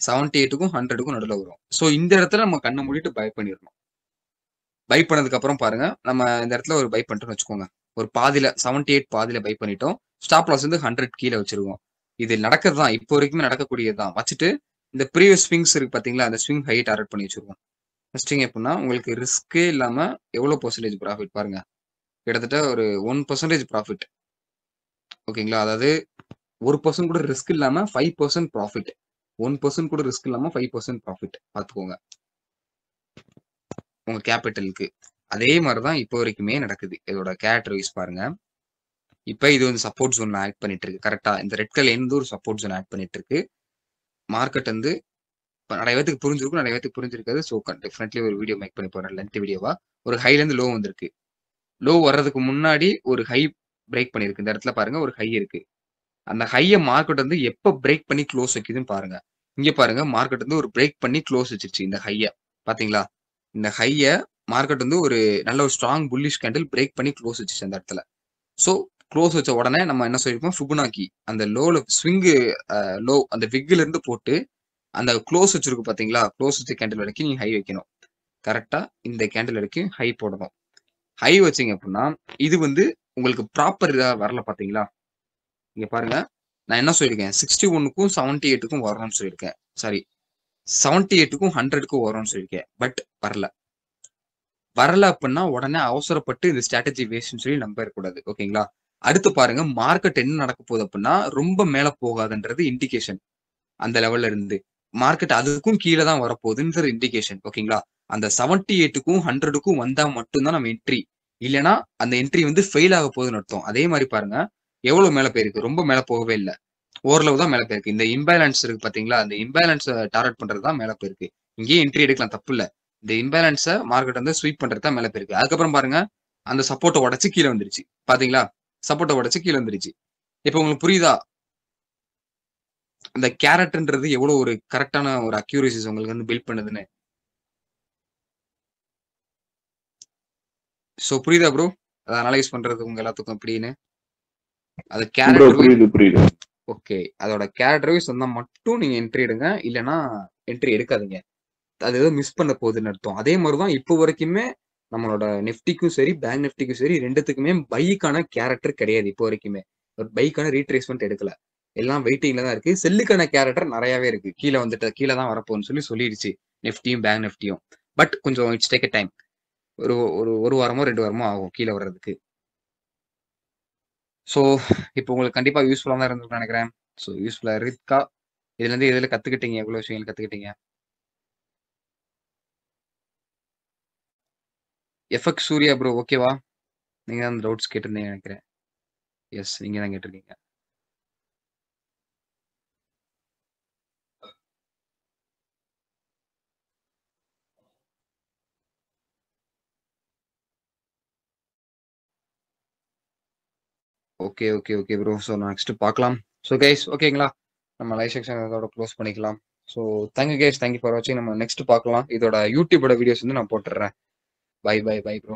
78க்கும் 100க்கும் நடுவில் வரும். ஸோ இந்த இடத்துல நம்ம கண்ணை மூடிட்டு பை பண்ணிடணும். பை பண்ணதுக்கு அப்புறம் பாருங்க, நம்ம இந்த இடத்துல ஒரு பை பண்ணிட்டோம்னு வச்சுக்கோங்க. ஒரு பாதியில 78 பாதியில பை பண்ணிட்டோம். ஸ்டாப் லாஸ் வந்து 100 கீழே வச்சிருக்கோம். இது நடக்கிறது தான், இப்போ வரைக்குமே நடக்கக்கூடியது தான். வச்சுட்டு இந்த ப்ரீவியஸ் ஸ்விங்ஸ் இருக்கு பாத்தீங்களா, அந்த ஸ்விங் ஹை டார்கெட் பண்ணி வச்சிருக்கோம். ஃபர்ஸ்ட் எப்படின்னா உங்களுக்கு ரிஸ்கே இல்லாம எவ்வளவு பர்சன்டேஜ் ப்ராஃபிட் பாருங்க, கிட்டத்தட்ட ஒரு 1% ப்ராஃபிட், ஓகேங்களா? அதாவது 1% கூட ரிஸ்க் இல்லாம 5% ப்ராஃபிட். 1% கூட ரிஸ்க் இல்லாம 5% ப்ராஃபிட் பார்த்துக்கோங்க உங்க கேபிட்டலுக்கு. அதே மாதிரிதான் இப்போ வரைக்குமே நடக்குது. இதோட கேரக்டர் வைஸ் பாருங்க. இப்ப இது வந்து சப்போர்ட் ஜோன் ஆட் பண்ணிட்டு இருக்கு, கரெக்டா? இந்த ரெட் கலர் எந்த ஒரு சப்போர்ட் ஜோன் ஆட் பண்ணிட்டு இருக்கு. மார்க்கெட் வந்து நிறைய பேருக்கு புரிஞ்சிருக்கும், நிறைய பேருக்கு புரிஞ்சிருக்காது. ஸோ டெஃபினெட்லி ஒரு வீடியோ மேக் பண்ணி போறேன், லென்த் வீடியோவா. ஒரு ஹைல இருந்து லோ வந்திருக்கு. லோ வர்றதுக்கு முன்னாடி ஒரு ஹை பிரேக் பண்ணிருக்கு. இந்த இடத்துல பாருங்க ஒரு ஹை இருக்கு. அந்த ஹையை மார்க்கெட் வந்து எப்ப பிரேக் பண்ணி க்ளோஸ் வைக்குதுன்னு பாருங்க. இங்க பாருங்க, மார்க்கெட் வந்து ஒரு பிரேக் பண்ணி க்ளோஸ் வச்சிருச்சு இந்த ஹையை, பாத்தீங்களா? இந்த ஹையை மார்க்கெட் வந்து ஒரு நல்ல ஒரு ஸ்ட்ராங் புல்லிஷ் கேண்டில் பிரேக் பண்ணி க்ளோஸ் வச்சிருச்சு அந்த இடத்துல. ஸோ க்ளோஸ் வச்ச உடனே நம்ம என்ன சொல்லியிருப்போம், ஃபிபனாக்கி அந்த லோல ஸ்விங்கு லோ அந்த விக்ல இருந்து போட்டு அந்த க்ளோஸ் வச்சிருக்கு பாத்தீங்களா, க்ளோஸ் வச்ச கேண்டில் வரைக்கும் நீங்க ஹை வைக்கணும். கரெக்டா இந்த கேண்டில் வரைக்கும் ஹை போடணும். ஹை வச்சீங்க அப்படின்னா இது வந்து உங்களுக்கு ப்ராப்பர் இதா வரல பாத்தீங்களா. இங்க பாருங்க, நான் என்ன சொல்லியிருக்கேன், 61க்கும் 78க்கும் வரணும்னு சொல்லியிருக்கேன். சாரி 78க்கும் 100க்கும் வரும்னு சொல்லியிருக்கேன். பட் வரல அப்படின்னா உடனே அவசரப்பட்டு இந்த ஸ்ட்ராட்டஜி வேஸ்ட்னு சொல்லி நம்ப இருக்கக்கூடாது. ஓகேங்களா. அடுத்து பாருங்க, மார்க்கெட் என்ன நடக்க போகுது அப்படின்னா ரொம்ப மேல போகாதுன்றது இண்டிகேஷன். அந்த லெவல்ல இருந்து மார்க்கெட் அதுக்கும் கீழே தான் வரப்போகுதுன்றது இண்டிகேஷன். ஓகேங்களா. அந்த 78க்கும் 100க்கும் வந்தா மட்டும்தான் நம்ம என்ட்ரி, இல்லைன்னா அந்த என்ட்ரி வந்து ஃபெயில் ஆக போகுதுன்னு அர்த்தம். அதே மாதிரி பாருங்க, எவ்வளவு மேல போயிருக்கு, ரொம்ப மேல போகவே இல்லை, ஓரளவு தான் மேல போயிருக்கு. இந்த இம்பேலன்ஸ் இருக்கு பாத்தீங்களா, அந்த இம்பேலன்ஸ் டார்கெட் பண்றது தான் மேல போயிருக்கு. இங்கேயே என்ட்ரி எடுக்கலாம், தப்பு இல்ல. இந்த இம்பேலன்ஸை மார்க்கெட் வந்து ஸ்வீப் பண்றது தான் மேல போயிருக்கு. அதுக்கப்புறம் பாருங்க, அந்த சப்போர்ட்டை உடச்சு கீழே வந்துருச்சு பாத்தீங்களா, சப்போர்ட்டை உடச்சு கீழே வந்துருச்சு. இப்ப உங்களுக்கு புரியுதா அந்த கேரட்ன்றது எவ்வளவு ஒரு கரெக்டான ஒரு அக்யூரசிஸ் உங்களுக்கு வந்து பில்ட் பண்ணுதுன்னு. சோ புரியுதா ப்ரோ, அதை அனலைஸ் பண்றது உங்க எல்லாத்துக்கும் எப்படின்னு. அது கேரக்டர் ஓகே, அதோட கேரக்டர் வைஸ் வந்தா மட்டும் நீங்க என்ட்ரி எடுங்க, இல்லைன்னா என்ட்ரி எடுக்காதீங்க. அது ஏதோ மிஸ் பண்ண போகுதுன்னு அர்த்தம். அதே மாதிரிதான் இப்போ வரைக்குமே நம்மளோட நிஃப்டிக்கும் சரி பேங்க் நிஃப்டிக்கும் சரி ரெண்டுத்துக்குமே பைக்கான கேரக்டர் கிடையாது. இப்போ வரைக்குமே ஒரு பைக்கான ரீட்ரேஸ்மெண்ட் எடுக்கல, எல்லாம் வெயிட்டிங்ல தான் இருக்கு. செல்லுக்கான கேரக்டர் நிறையவே இருக்கு, கீழே வந்துட்டு கீழே தான் வரப்போகுதுன்னு சொல்லிடுச்சு நிஃப்டியும் பேங்க் நிஃப்டியும். பட் கொஞ்சம் இட்ஸ் டேக் டைம், ஒரு வாரமோ 2 வாரமோ ஆகும் கீழே வர்றதுக்கு. ஸோ இப்போ உங்களுக்கு கண்டிப்பா யூஸ்ஃபுல்லாக தான் இருந்திருக்கும்னு நினைக்கிறேன். ஸோ யூஸ்ஃபுல்லாக இருக்கா, இதுல இருந்து எதுல கத்துக்கிட்டீங்க, எவ்வளவு விஷயங்கள் கத்துக்கிட்டீங்க? எஃப்எக்ஸ் சூர்யா ப்ரோ ஓகேவா? நீங்க தான் டவுட்ஸ் கேட்டிருந்தீங்க நினைக்கிறேன். எஸ், நீங்க தான் கேட்டிருக்கீங்க. Okay okay okay bro. So next பார்க்கலாம். ஸோ கைஸ் ஓகேங்களா, நம்ம லைவ் செக்ஷன் இதோட க்ளோஸ் பண்ணிக்கலாம். So thank you guys, thank you for வாட்சிங். நம்ம நெக்ஸ்ட் பார்க்கலாம். இதோட யூடியூபோட வீடியோஸ் வந்து நான் போட்டுடுறேன். Bye bye bye bro.